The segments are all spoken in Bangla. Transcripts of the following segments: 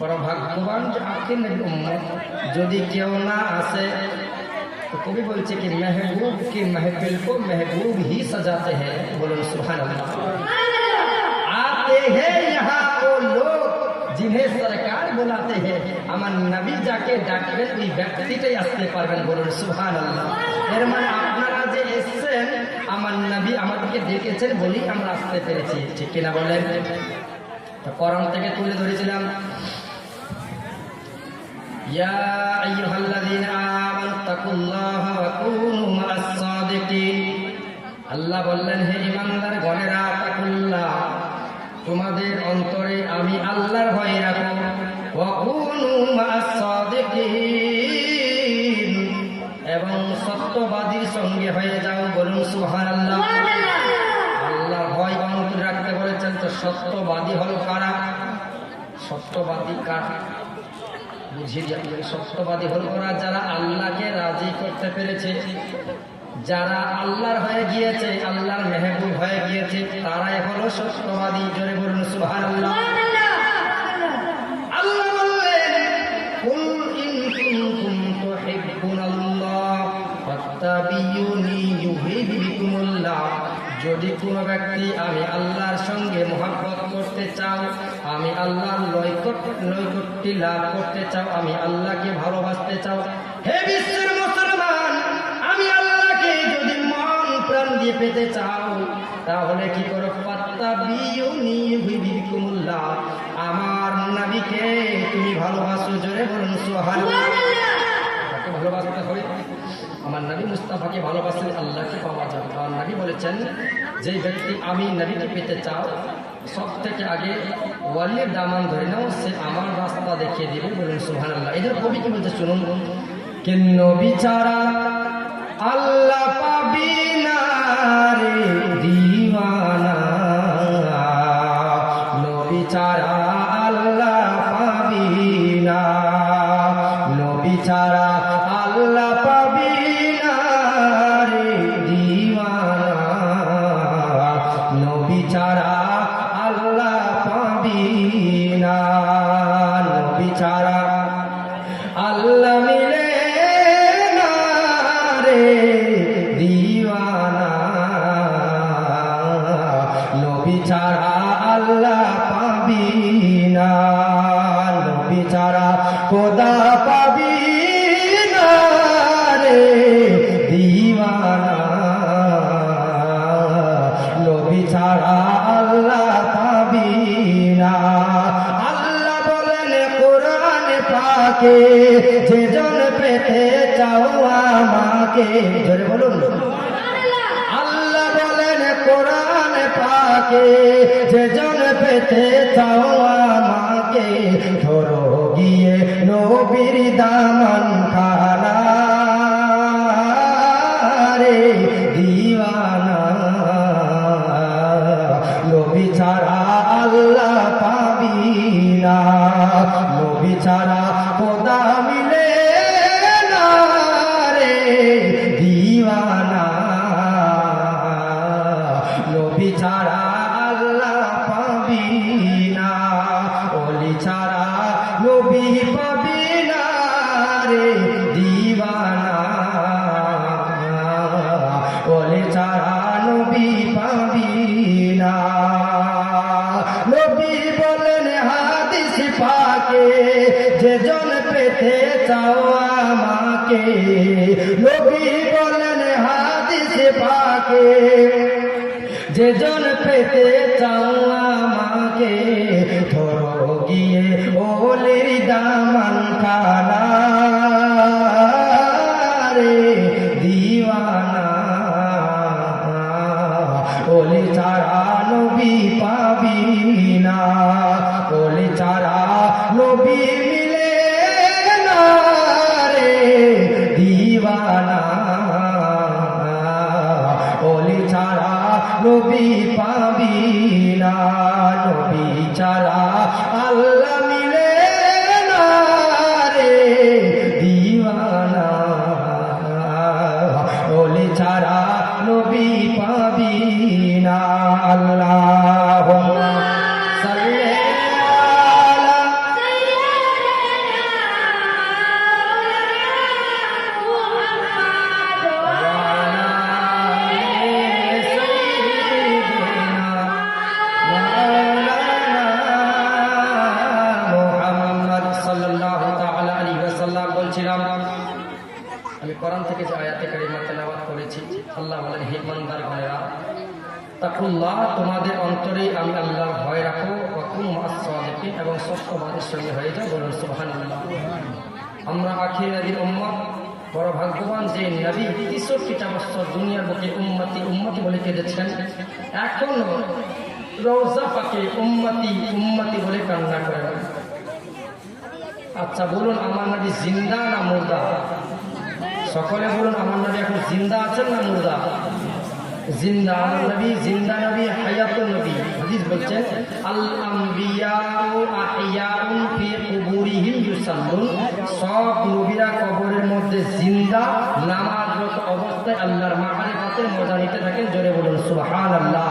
बड़ा भाग्यवान जो आपके नबी उम्मत यदि क्यों ना आसे तो कभी बोलते कि महबूब की महफिल को महबूब ही सजाते हैं। बोलो सुभान अल्लाह। आते हैं यहाँ वो लोग जिन्हें सरकार बुलाते हैं, আমার নবী যাকে ডাকবেন ওই ব্যক্তিটাই আসতে পারবেন। বলুন সুবহানাল্লাহ। এর মানে আপনারা যে এসেছেন আমার নবী আমাদেরকে ডেকেছেন বলেই আমরা আসতে পেরেছি, ঠিক কিনা বলেন? তো কোরআন থেকে তুলে ধরেছিলাম, ইয়া আইয়ুহাল্লাযীনা আমানু তাকুল্লাহা ওয়া কুনু মা'আস সাদিকিন। আল্লাহ বললেন, হে ঈমানদার গণেরা, তাকুল্লাহ তোমাদের অন্তরে আমি আল্লাহর ভয় রাখো, ওয়া কুনু মা'আস সাদিকিন এবং সত্যবাদীর সঙ্গে হয়ে যাও। বলুন সুবহানাল্লাহ। আল্লাহ ভয় অন্তরে রাখতে বলেছেন, তো সত্যবাদী হলো কারা? সত্যবাদী কারা বুঝিয়ে দিয়ে। সত্যবাদী হল কারা? যারা আল্লাহকে রাজি করতে পেরেছে, যারা আল্লাহর হয়ে গিয়েছে, আল্লাহর মেহবুব হয়ে গিয়েছে, তারাই হলো সত্যবাদী। জোরে বলুন সুবহানাল্লাহ। আল্লাহ বললেন, কুল ইন কুনতুম তুহিব্বুনাল্লাহ ফাত্তাবিউনি ইউহিব্বুকুমুল্লাহ। যদি কোনো ব্যক্তি আমি আল্লাহর সঙ্গে মহব্বত করতে চাও, আমি আল্লাহর নৈকট্য লাভ করতে চাও, আমি আল্লাহকে ভালোবাসতে চাও, হে বিশ্বের মুসলমান, আমি আল্লাহকে যদি মন প্রাণ দিয়ে পেতে চাও, তাহলে কি করো? ফাত্তাবিউনি ইউহিব্বুকুমুল্লাহ, আমার নবীকে তুমি ভালোবাসো। জোরে বলুন সুবহানাল্লাহ। তাকে ভালোবাসতে হবে। আমার নবী মুস্তাফাকে ভালোবাসলে আল্লাহকে পাওয়া যাবে। আমার নবী বলেছেন, যে ব্যক্তি আমি নবীকে পেতে চাও, সব থেকে আগে ওয়ালির দামান ধরে নাও, সে আমার রাস্তা দেখিয়ে দিবে। বলুন সুবহানাল্লাহ। এদের কবি কি বলছে শুনুন, কে নবী ছাড়া আল্লাহ পাবি না রে দিওয়ানা, নবী ছাড়া আল্লাহ পাবি না, নবী ছাড়া আল্লাহ পাবি না রে দিওয়ানা, নবী ছাড়া আল্লাহ পাবি না, নবী ছাড়া আল্লাহ মিলে না রে দিওয়ানা, নবী ছাড়া আল্লাহ পাবি না, নবী ছাড়া খোদা পাবি না রে দিওয়ানা, নবী ছাড়া আল্লাহ পাবি না। আল্লাহ বলেন কোরআনে পাকে, যে জন পেতে চাও আমাকে। জোরে বলুন। আল্লাহ বলেন কোরআনে পাকে, যে জন পেতে চাও আমাকে, ধরো গিয়ে নবীর দামান খানা রে দিওয়ানা, নবী ছাড়া আল্লাহ পাবি না, নবী ছাড়া খোদা মিলে না রে দিওয়ানা, নবী ছাড়া আল্লাহ পাবি না, ওলি ছাড়া নবী পাবি না রে দিওয়ানা, ওলি ছাড়া নবী পাবি না। নবী বলেন হাদিস পাকে, যে জন পেতে চাও আমাকে, নবী বলেন হাদিস পাকে, যে জন পেতে চাও আমাকে, ধরো গিয়ে ওলির দামান খানা রে দিওয়ানা, ওলি ছাড়া নবী পাবি না, ওলি ছাড়া নবী মিলে না রে দিওয়ানা, ওলি ছাড়া নবী পাবি না, নবী ছাড়া আল্লাহ মিলে না রে দিওয়ানা, ওলি ছাড়া নবী পাবি না। আল্লাহুম্মা সাল্লি আলা কোরআন থেকে যে আয়াতে কারিমা তেলাওয়াত করেছি, আল্লাহ বলেন, হে ইমানদার গণেরা, তাকুল্লাহ, তোমাদের অন্তরে আমি আল্লাহর ভয় রাখো, ওয়াকুনু মা'আস সাদিকিন, এবং সত্যবাদীর সঙ্গে হয়ে যাও। বলুন সুবহানাল্লাহ। আমরা আখির নবীর উম্মত, বড় ভাগ্যবান যে নবী 63টা বছর দুনিয়ার বুকে উম্মতি উম্মতি বলে কেঁদেছেন, এখন রওজা পাকে উম্মতি উম্মতি বলে কান্না করেন। আচ্ছা বলুন, আমার নবী জিন্দা না মুর্দা? সকলে বলুন, আমার নবী এখন জিন্দা আছেন না মুর্দা? জিন্দা। আমার নবী জিন্দা নবী, হায়াতুন নবী। হাদিস বলছেন, আল আমবিয়াউ আহিয়াউন ফি কুবুরিহিম ইউসাল্লুন, সব নবীরা কবরের মধ্যে জিন্দা, নামাজরত অবস্থায় আল্লাহর মারিফাতের মজা নিতে থাকেন। জোরে বলুন সুবহানাল্লাহ।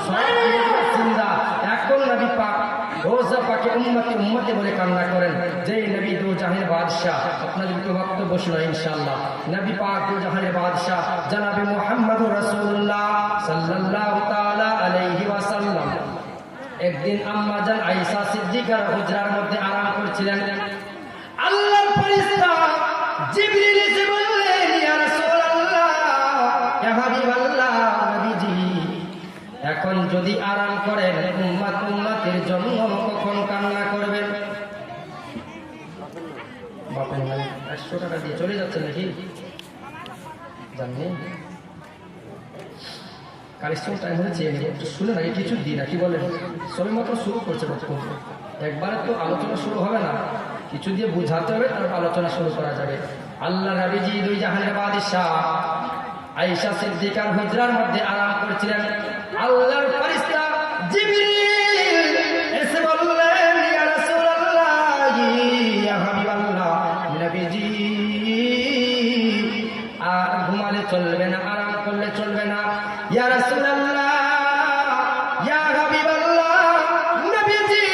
সব নবীরা জিন্দা, এখন নবী পাক রোজা পাকে উম্মতি উম্মতি বলে কান্না করেন। যে নবী দো জাহানের বাদশাহ, আপনাদের তো বক্তব্য শোনা ইনশাআল্লাহ। নবী পাক দো জাহানের বাদশাহ জনাবে মুহাম্মদুর রাসূলুল্লাহ সাল্লাল্লাহু তাআলা আলাইহি ওয়াসাল্লাম একদিন আম্মা জান আয়েশা সিদ্দিকার হুজরার মধ্যে আরাম করছিলেন। আল্লাহর ফেরেশতা জিবরিল এসে বললেন, ইয়া রাসূলুল্লাহ, ইয়া হাবিবাল্লাহ, নবীজি এখন যদি আরাম করেন, উম্মত উম্মতের জন্য কখন কান্না করবেন? বাপের ভাই 100 টাকা দিয়ে চলে যাচ্ছে নাকি জানি? কালেকশন টাইম হলে চেয়ে নেব, একটু শুনে নাকি কিছু দিই না, কি বলেন? সবে মাত্র শুরু করছে বক্তব্য, একবারে তো আলোচনা শুরু হবে না, কিছু দিয়ে বুঝাতে হবে, তারপর আলোচনা শুরু করা যাবে। আল্লাহ নবীজি দুই জাহানের বাদশাহ আয়েশা সিদ্দিকার হুজরার মধ্যে আরাম করছিলেন। আল্লাহর ফেরেশতা জিবরিল এসে বললেন, ইয়া রাসূলুল্লাহ, ইয়া হাবিবাল্লাহ, নবীজি আর ঘুমালে চলবে না, আরাম করলে চলবে না। ইয়া রাসূলুল্লাহ, ইয়া হাবিবাল্লাহ, নবীজি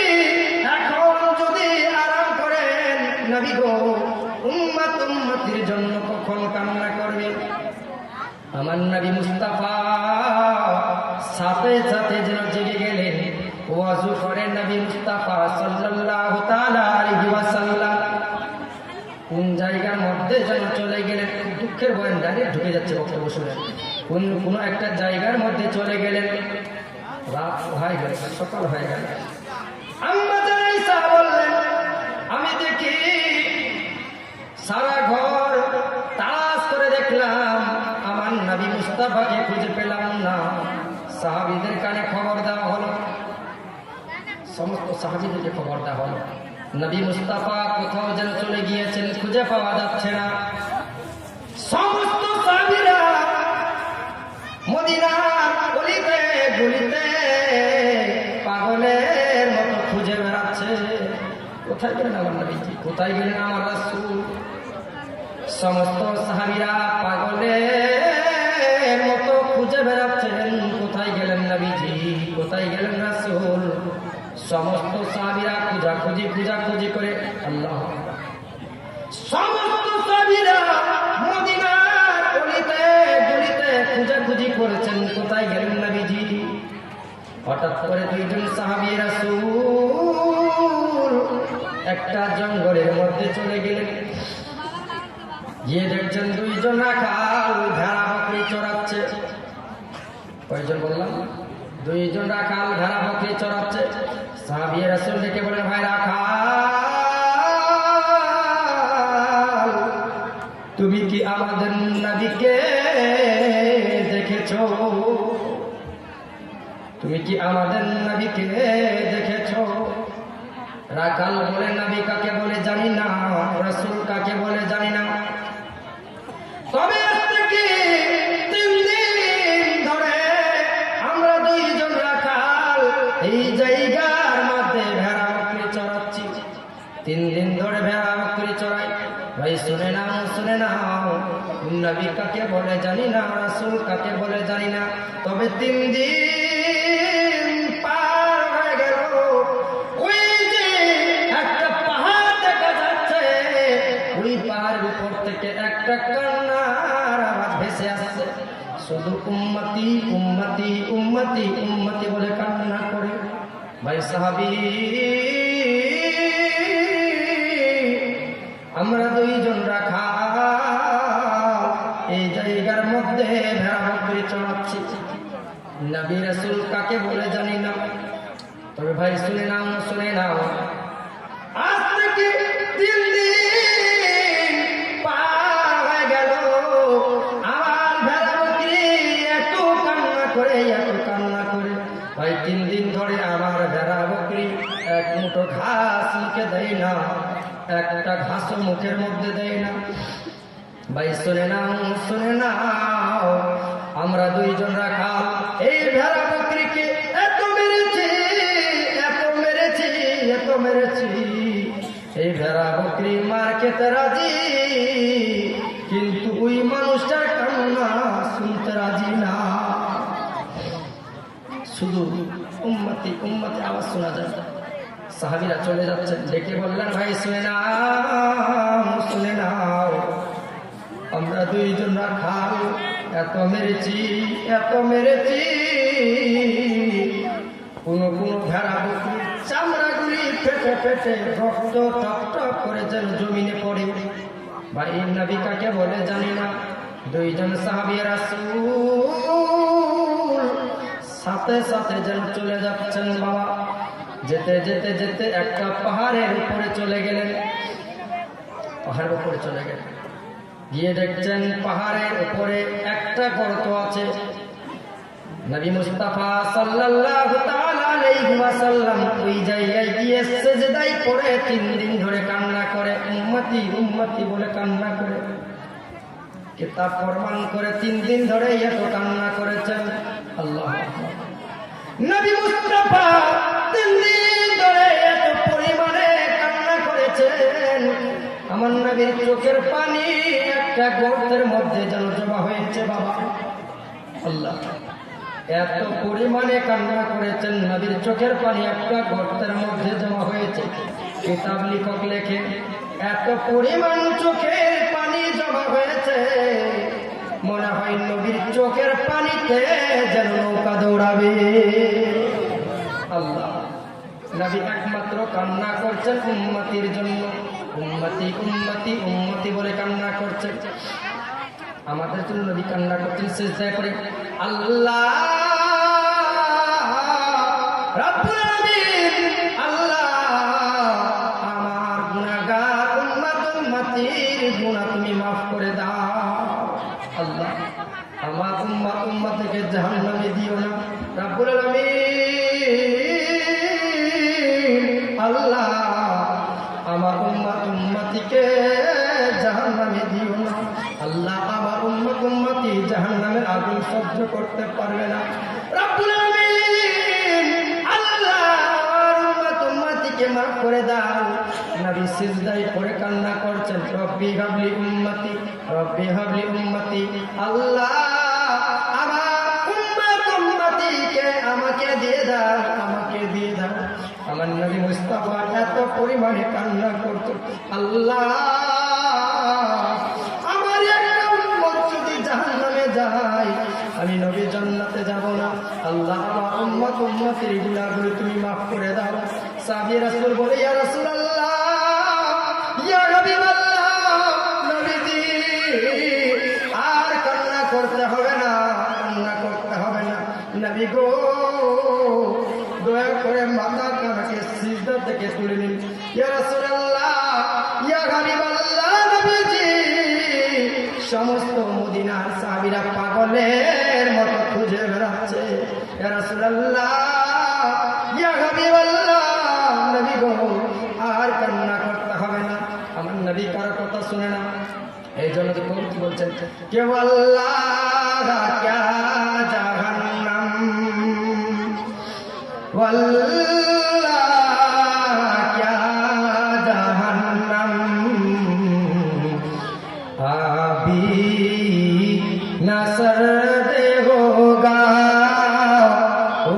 এখন যদি আরাম করেন, নবী গো, উম্মত উম্মতির জন্য কখন কান্না করবে? আমার নবী মুস্তাফা সাথে সাথে যেন জেগে গেলেন। ওয়াজু করেন নবী মুস্তাফা সাল্লাল্লাহু তাআলা আলাইহি ওয়াসাল্লাম কোন জায়গার মধ্যে যেন চলে গেলেন। দুঃখের বয়ান ডাইরেক্ট ঢুকে যাচ্ছে বক্তব্য শুনে। কোন একটা জায়গার মধ্যে চলে গেলেন। রাত হয়ে গেল, সকাল হয়ে গেল। আম্মা জান আয়েশা বললেন, আমি দেখি সারা ঘর তালাশ করে দেখলাম, আমার নবী মুস্তাফাকে খুঁজে পেলাম না। সাহাবীদের কানে খবর দেওয়া হলো, সমস্ত সাহাবীদেরকে খবর দেওয়া হলো, নবী মুস্তাফা কোথাও যেন চলে গিয়েছেন, খুঁজে পাওয়া যাচ্ছে না। সমস্ত সাহাবীরা মদিনার গলিতে গলিতে পাগলের মতো খুঁজে বেড়াচ্ছে, কোথায় গেলেন আমার নবীজি, কোথায় গেলেন আমার রাসূল? সমস্ত সাহাবীরা পাগলের মতো খুঁজে বেড়াচ্ছেন, কোথায় গেলেন নবীজি, কোথায় গেলেন রাসূল? সমস্ত সাহাবীরা খুঁজাখুঁজি করে, আল্লাহ, সমস্ত সাহাবীরা মদিনার গলিতে গলিতে খুঁজাখুঁজি করেছেন, কোথায় গেলেন নবীজি? হঠাৎ করে দুইজন সাহাবী রাসূল একটা জঙ্গলের মধ্যে চলে গেলেন। গিয়ে দেখছেন দুইজন রাখাল ভেড়া বকরি চড়াচ্ছে। কয়জন বললাম? দুইজন রাখাল ভেড়া বকরি চড়াচ্ছে। সাহাবী রাসূল ডেকে বলেন, ভাই রাখাল, তুমি কি আমাদের নবীকে দেখেছো? তুমি কি আমাদের নবীকে দেখেছো? রাখাল বলে, নবী কাকে বলে জানি না, রাসূল কাকে বলে জানি না, তবে আজ থেকে 3 দিন ধরে আমরা দুইজন রাখাল এই জায়গার মধ্যে ভেড়া বকরি চড়াচ্ছি। 3 দিন ধরে ভেড়া বকরি চড়াই। ভাই শুনে নাও, নবী কাকে বলে জানি না, রাসূল কাকে বলে জানি না, তবে 3 দিন পার হয়ে গেল। ওই যে একটা পাহাড় দেখা যাচ্ছে, ওই পাহাড়ের উপর থেকে একটা কান্নার আওয়াজ ভেসে আসছে। শুধু উম্মতি উম্মতি উম্মতি উম্মতি বলে কান্না করে। ভাই সাহাবী, আমরা দুইজন রাখাল ভাই শুনে নাও, শুনে নাও, আজ থেকে 3 দিন পার হয়ে গেল, আমার ভেড়া বকরি এত কান্না করে, এত কান্না করে। ভাই 3 দিন ধরে আমার ভেড়া বকরি এক মুঠো ঘাস মুখে দেয় না, একটা ঘাসও মুখের মধ্যে দেয় না। ভাই শুনে নাও, শুনে নাও, আমরা 2 জন রাখাল এই ভেড়া বকরিকে এত মেরেছি, এত মেরেছি, এত মেরেছি। এই ভেড়া বকরি মার খেতে রাজি, কিন্তু ওই মানুষটার কান্না শুনতে রাজি না। শুধু উম্মতি উম্মতি আওয়াজ শোনা যায়। সাহাবীরা চলে যাচ্ছেন, ডেকে বললেন, ভাই শুনে নাও, শুনে নাও, আমরা 2 জন রাখাল এত মেরেছি, এত মেরেছি, কোন ভেড়া বকরির চামড়াগুলি ফেটে ফেটে রক্ত টপ টপ করে যেন জমিনে পড়ে। ভাই নবী কাকে বলে জানি না। 2 জন সাহাবী রাসূল সাথে সাথে যেন চলে যাচ্ছেন। বাবা যেতে যেতে যেতে একটা পাহাড়ের উপরে চলে গেলেন, পাহাড়ের উপরে চলে গেলেন, গিয়ে দেখছেন পাহাড়ের উপরে একটা গর্ত আছে। নবী মুস্তাফা সাল্লাল্লাহু তাআলা আলাইহি ওয়াসাল্লাম ওই জায়গায় গিয়ে সিজদায় পড়ে 3 দিন ধরে কান্না করে, উম্মতি উম্মতি বলে কান্না করে। কিতাব প্রমাণ করে 3 দিন ধরে এত কান্না করেছেন। আল্লাহু আকবার। নবী মুস্তাফা 3 দিন ধরে এত পরিমাণে কান্না করেছেন, আমার নবীর চোখের পানি একটা গর্তের মধ্যে যেন জমা হয়েছে। বাবা আল্লাহ, এত পরিমাণে কান্না করেছেন, নবীর চোখের পানি একটা গর্তের মধ্যে জমা হয়েছে। কিতাব লেখক লেখে, এত পরিমাণ চোখের পানি জমা হয়েছে, মনে হয় নবীর চোখের পানিতে যেন নৌকা দৌড়াবে। আল্লাহ, নবী একমাত্র কান্না করছেন উম্মতির জন্য, উম্মতি উম্মতি উম্মতি বলে কান্না করছেন। আমাদের জন্য নবী কান্না করছেন সিজদায় পড়ে। আল্লাহ রাব্বুল আলামিন, আল্লাহ আমার গুনাহগার উম্মত উম্মতির গুনাহ তুমি মাফ করে দাও। আল্লাহ আমার উম্মত উম্মতকে জাহান্নামে দিও না। রাব্বুল আলামিন, আল্লাহ আমার উম্মত উম্মতিকে জাহান্নামে দিও না। আল্লাহ আমার উম্মত উম্মতি জাহান্নামের আগুন সহ্য করতে পারবে না। রব্বুল আলামিন, আল্লাহ আমার উম্মত উম্মতিকে মাফ করে দাও। নবী সিজদায় পড়ে কান্না করছেন, রব্বি হাবলি উম্মতি, রব্বি হাবলি উম্মতি। আল্লাহ আমার উম্মত উম্মতিকে আমাকে দিয়ে দাও, আমাকে দিয়ে দাও। আমার নবী মুস্তাফা এত পরিমাণে কান্না করতেন, আল্লাহ আমার একটা উম্মত যদি জাহান্নামে যায়, আমি নবী জান্নাতে যাব না। আল্লাহ আমার উম্মত উম্মতির গুনাহগুলো তুমি মাফ করে দাও। সাহাবী রাসূল বলে, ইয়া রাসূলুল্লাহ, ইয়া হাবিবাল্লাহ, নবীজি আর কান্না করতে হবে না, কান্না করতে হবে না। নবী গো দয়া করে মাথা কানকে সিজদা থেকে তুলে নিন। ইয়া রাসূলুল্লাহ, ইয়া হাবিবাল্লাহ, নবীজি সমস্ত মদিনার সাহাবীরা পাগলের মতো খুঁজে বেড়াচ্ছে। ইয়া রাসূলুল্লাহ, ইয়া হাবিবাল্লাহ, নবী গো আর কান্না করতে হবে না। আমার নবী কার কথা শুনে না, এই জন্য তো কোন কি বলছেন, কেউ আল্লাহ ক্যা জাহান্নাম वल्लाह क्या जहन्नम अभी न सर्द होगा,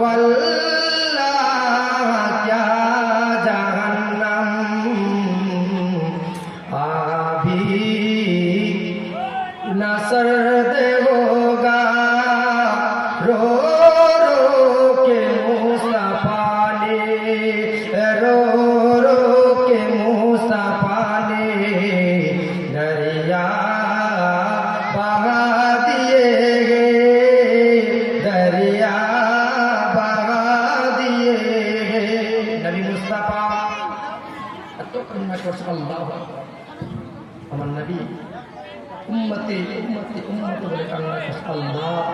वल्लाह क्या जहन्नम अभी न सर्द होगा। रो रो के मुस्तफा ने दरिया बहा दिए, दरिया बहा दिए। কান্না করছে। আল্লাহ আমার নবী উম্মতি উম্মতি উম্মতি বলে কান্না করছে। আল্লাহ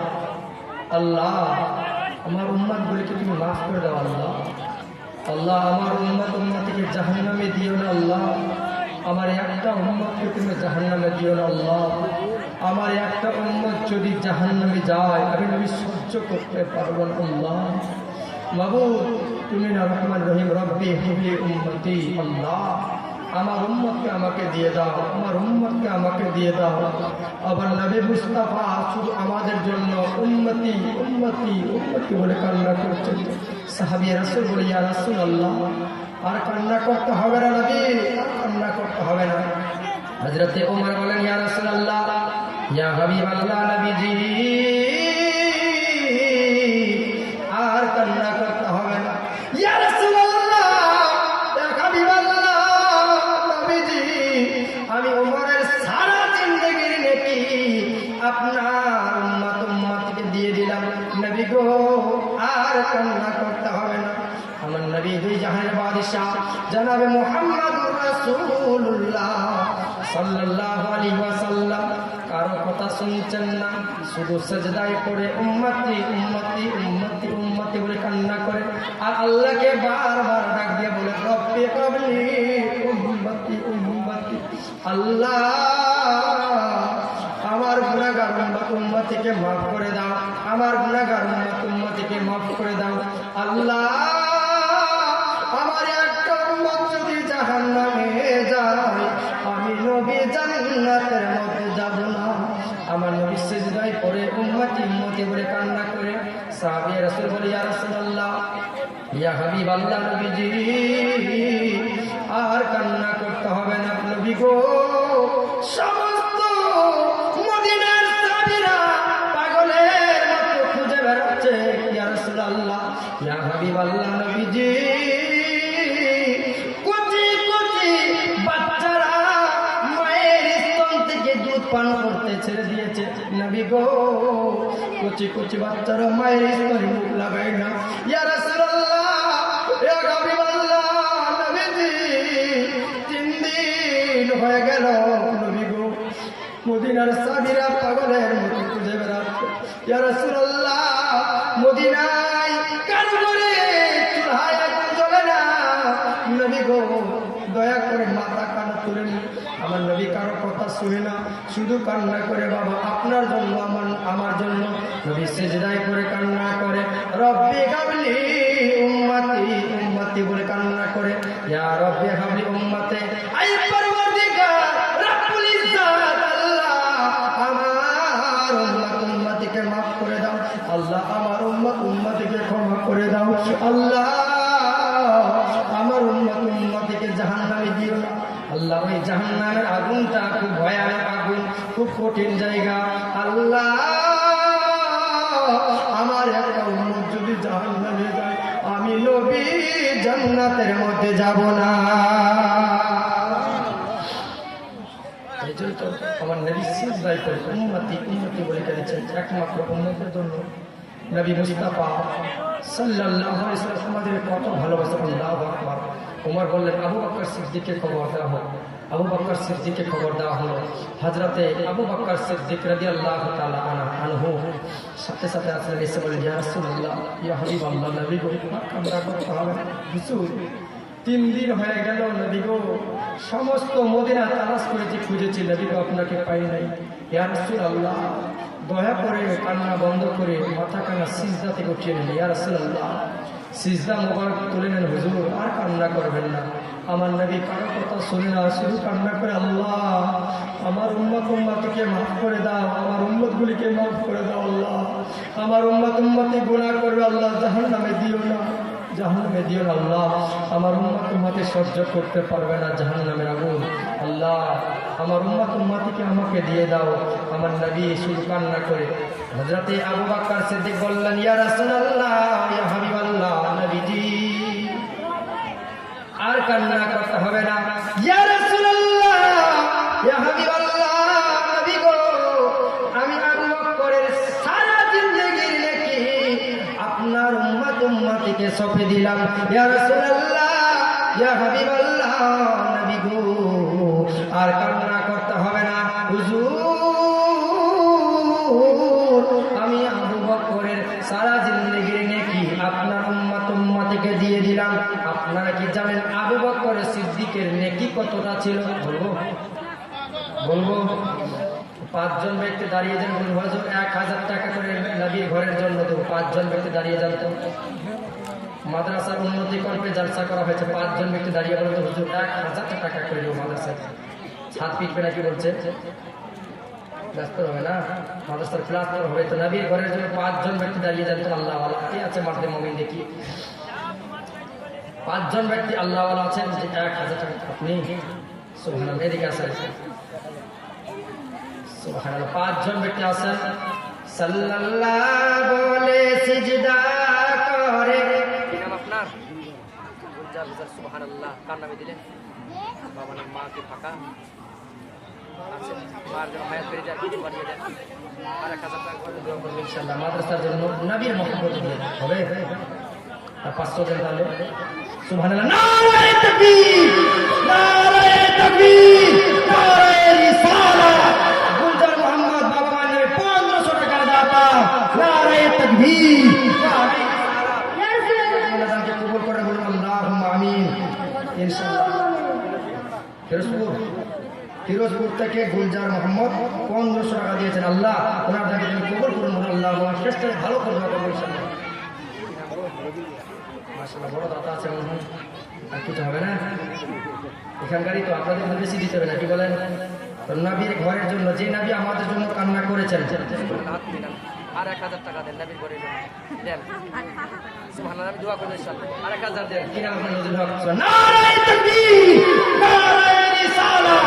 আল্লাহ আমার উম্মতগুলিকে তুমি মাফ করে দাও আল্লাহ। আল্লাহ আমার উম্মতিকে জাহান্নামে দিও না আল্লাহ। আমার একটা উম্মতকে তুমি জাহান্নামে দিও না আল্লাহ। আমার একটা উম্মত যদি জাহান্নামে যায় আমি নবী সহ্য করতে পারবো না আল্লাহ। মাবুদ তুমি না রহমান রহিম রব্বি হাবলি উম্মতি। আল্লাহ আমার উম্মতকে আমাকে দিয়ে দাও, আমার উম্মতকে আমাকে দিয়ে দাও। আবার নবী মুস্তাফা শুধু আমাদের জন্য উম্মতি উম্মতি উম্মতি বলে কান্না করছেন। সাহাবী রাসূল বলে ইয়া রাসূলুল্লাহ আর কান্না করতে হবে না নবী, কান্না করতে হবে না। হযরতে ওমর বলেন ইয়া রাসূলুল্লাহ ইয়া হাবিবাল্লাহ নবীজি আর কান্না করতে হবে না। ইয়া রাসূলুল্লাহ ইয়া হাবিবাল্লাহ নবীজি আমি ওমরের সারা জিন্দেগির নেকি আপনার উম্মতকে দিয়ে দিলাম নবী গো আর কান্না করতে হবে না। আমার নবী দুই জাহানের বাদশা জনাবে মুহাম্মদুর রাসূলুল্লাহ সাল্লাল্লাহু আলাইহি ওয়াসাল্লাম কারো কথা শুনছেন না, শুধু সেজদায় পড়ে উম্মতি উম্মতি উম্মতি উম্মতি বলে কান্না করে আর আল্লাহকে বারবার ডাক দিয়ে বলে রব্বি কাবলি উম্মতি উম্মতি। আল্লাহ আমার গুনাহগার উম্মত উম্মতিকে মাফ করে দাও, আমার গুনাহগার উম্মত উম্মতিকে মাফ করে দাও। আল্লাহ আমার একটা উম্মত যদি জাহান্নামে যায় আমি নবী জান্নাতের মধ্যে যাব না। আমার নবী সিজদায় পড়ে উম্মতি উম্মতি বলে কান্না করে। সাহাবী রাসূল বলে ইয়া রাসূলুল্লাহ ইয়া হাবিবাল্লাহ নবীজি আর কান্না করতে হবে না নবী গো। সমস্ত মদিনার সাহাবীরা পাগলের মতো খুঁজে বেড়াচ্ছে ইয়া রাসূলুল্লাহ ইয়া হাবিবাল্লাহ নবীজি। পান করতে ছেড়ে দিয়েছে নবী গো। কুচি কুচি বাচ্চারা মায়ের স্তরে মুখ লাগাই না ইয়া রাসূলুল্লাহ ইয়া হাবিবাল্লাহ নবীজি 3 দিন হয়ে গেল নবী গো। মদিনার সাহাবীরা পাগলের মতো খুঁজে বেড়াচ্ছে ইয়া রাসূলুল্লাহ মদিনায় কারো ঘরে চুলায় আগুন জ্বলে না নবী গো। দয়া করে মাথা কানা তুলে নিন। আমার নবী কারো কথা শুনে না, শুধু কান্না করে বাবা আপনার জন্য আমার জন্য। নবী সিজদায় করে কান্না করে রব্বি হাবলি উম্মতি উম্মতি বলে কান্না করে ইয়া রব্বি হাবলি উম্মতি। আই পরওয়ারদিগার রব্বুল ইজ্জত আল্লাহ আমার উম্মত উম্মতিকে মাফ করে দাও আল্লাহ, আমার উম্মত উম্মতিকে ক্ষমা করে দাও আল্লাহ, আমার উম্মত উম্মতিকে জাহান্নামে দিও না আল্লাহ। ওই জাহান্নামের আগুনটা খুব ভয়ানক আগুন, খুব কঠিন জায়গা আল্লাহ। আমার একটা উম্মত যদি জাহান্নামে যায় আমি নবী জান্নাতের মধ্যে যাব না। এই জন্য তো আমার নবী সিজদায় পড়ে উম্মতি উম্মতি বলে কেঁদেছেন একমাত্র উম্মতের জন্য। নবী মুস্তাফা সাল্লাল্লাহু আলাইহি ওয়াসাল্লাম আমাদের কত ভালোবাসা। আল্লাহু আকবার। ওমর বললেন আবু বকর সিদ্দিককে খবর দেওয়া হোক। আবু বকর সিদ্দিককে খবর দেওয়া হলো। হযরতে আবু বকর সিদ্দিক রাদিয়াল্লাহু তাআলা আনহু সাথে সাথে আসলেন, এসে বলেন ইয়া রাসূলুল্লাহ ইয়া হাবিবাল্লাহ নবী গো কামরা করতে হবে হুজুর 3 দিন হয়ে গেল নবী গো, সমস্ত মদিনা তালাশ করেছি খুঁজেছি নবী গো আপনাকে পাই নাই। ইয়া রাসূলুল্লাহ দয়া করে কান্না বন্ধ করে মাথা কান্না সিজদা থেকে উঠিয়ে নেন। ইয়া রাসূলুল্লাহ সিজদা মোবারক তুলে নেন হুজুর, আর কান্না করবেন না। আমার নবী কারো কথা শুনে না, শুধু কান্না করে আল্লাহ আমার উম্মত উম্মতকে মাফ করে দাও, আমার উম্মতগুলিকে মাফ করে দাও আল্লাহ, আমার উম্মত উম্মতি গুনাহ করবে আল্লাহ জাহান্নামে দিও না, জাহান্নামে দিও না আল্লাহ, আমার উম্মত উম্মতি সহ্য করতে পারবে না জাহান্নামের আগুন আল্লাহ, আমার উম্মত উম্মতিকে আমাকে দিয়ে দাও। আমার নবী শুধু কান্না করে। হযরতে আবু বকর সিদ্দিক বললেন ইয়া রাসূলুল্লাহ ইয়া হাবিবাল্লাহ নবীজি আর কান্না করতে হবে না। ইয়া রাসূলুল্লাহ ইয়া হাবিবাল্লাহ নবী গো আমি আবু বকরের সারা জিন্দেগির নেকি আপনার উম্মত উম্মতিকে সঁপে দিলাম। ইয়া রাসূলুল্লাহ ইয়া হাবিবাল্লাহ, নবী গো আর কান্না করতে হবে না হুজুর, আমি আবু বকরের সারা জিন্দেগির নেকি আপনার উম্মতকে দিয়ে দিলাম। আপনারা কি জানেন আবু বকর সিদ্দিকের নেকি কতটা ছিল? বলবো 5 জন ব্যক্তি দাঁড়িয়ে যান, হুজুর 1000 টাকা করে নবীর ঘরের জন্য দেবো। 5 জন ব্যক্তি দাঁড়িয়ে যান তো। মাদ্রাসার উন্নতি করবে জলসা করা হয়েছে, 5 জন ব্যক্তি দাঁড়িয়ে বলতে হুজুর 1000 টাকা করে দেবো মাদ্রাসায়। ছাদ পিটবে নাকি বলছে? ব্যস্ত হবে না, মাদ্রাসার ক্লাস করা হবে তো নবীর ঘরের জন্য 5 জন ব্যক্তি দাঁড়িয়ে যান তো। আল্লাহ ওয়ালা কে আছে মারতে মুমিন দেখি? 5 জন ব্যক্তি আল্লাহ ওয়ালা আছেন যে 1000 টাকা আপনি সুবহানাল্লাহ। এদিকে আসেন সুবহানাল্লাহ। 5 জন ব্যক্তি আছেন। সাল্লাল্লাহু বলে সিজদা করে। কি নাম আপনার? গুলজার হুজুর। সুবহানাল্লাহ। কার নামে দিলেন? বাবা নাম, মা কি ফাঁকা? আচ্ছা, মার জন্য হায়াত পেরে যায়, কিছু বানিয়ে দেন। আর 1000 টাকা করে দোয়া করবেন ইনশাআল্লাহ মাদ্রাসার জন্য, নবীর মহব্বত দিয়ে হবে। আর 500 দেন তাহলে। সুবহানাল্লাহ। নারায়ে তাকবীর, নারায়ে তাকবীর, নারায়ে রিসালাত। গুলজার মোহাম্মদ বাবা মানে 1500 টাকা দাতা। নারায়ে তাকবীর, নারায়ে রিসালাত। আল্লাহকে কবুল করে বলুন আল্লাহুম্মা আমিন ইনশাআল্লাহ। ফিরোজপুর থেকে গুলজার মোহাম্মদ 1500 টাকা দিয়েছেন। আল্লাহ ওনার দাকে তিনি কবুল করুন। আল্লাহ ওনার চেষ্টা ভালো করে ইনশাআল্লাহ। মাশাআল্লাহ, বড় দাতা আছে মনে হয়। আর কিছু হবে না এখানকারই তো, আপনাদের বেশি দিতে হবে না কি বলেন? তো নবীর ঘরের জন্য, যে নবী আমাদের জন্য কান্না করেছেন, আর 1000 টাকা দেন নবীর ঘরের জন্য দেন। সুবহানাল্লাহ। আমি দোয়া করি ইনশাআল্লাহ। আর 1000 দেন। কি নাম আপনার? নজরুল হক। নারায়ে তাকবীর, নারায়ে রিসালাত।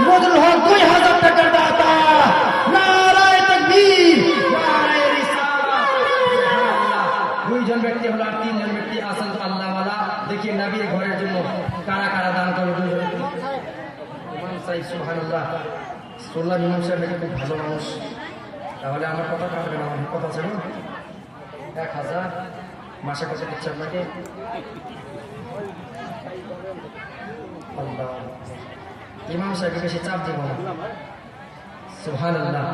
নজরুল হক 2000 টাকার দাতা। নারায়ে তাকবীর, নারায়ে রিসালাত। সুবহানাল্লাহ। 2 জন ব্যক্তি হলো, আর 3 জন ব্যক্তি আছেন তো আল্লাহ ওয়ালা। দেখি নবীর ঘরের জন্য কারা কারা দান করবে। 2 জন ইমাম সাহেব। সুবহানাল্লাহ। শুনলাম ইমাম সাহেব নাকি খুব ভালো মানুষ, তাহলে আমার কথা কাটবে না? আমার কথা ছিল 1000 মাসে কাছে দিচ্ছে আপনাকে। আল্লাহ, ইমাম সাহেবকে বেশি চাপ দিব না। সুবহানাল্লাহ।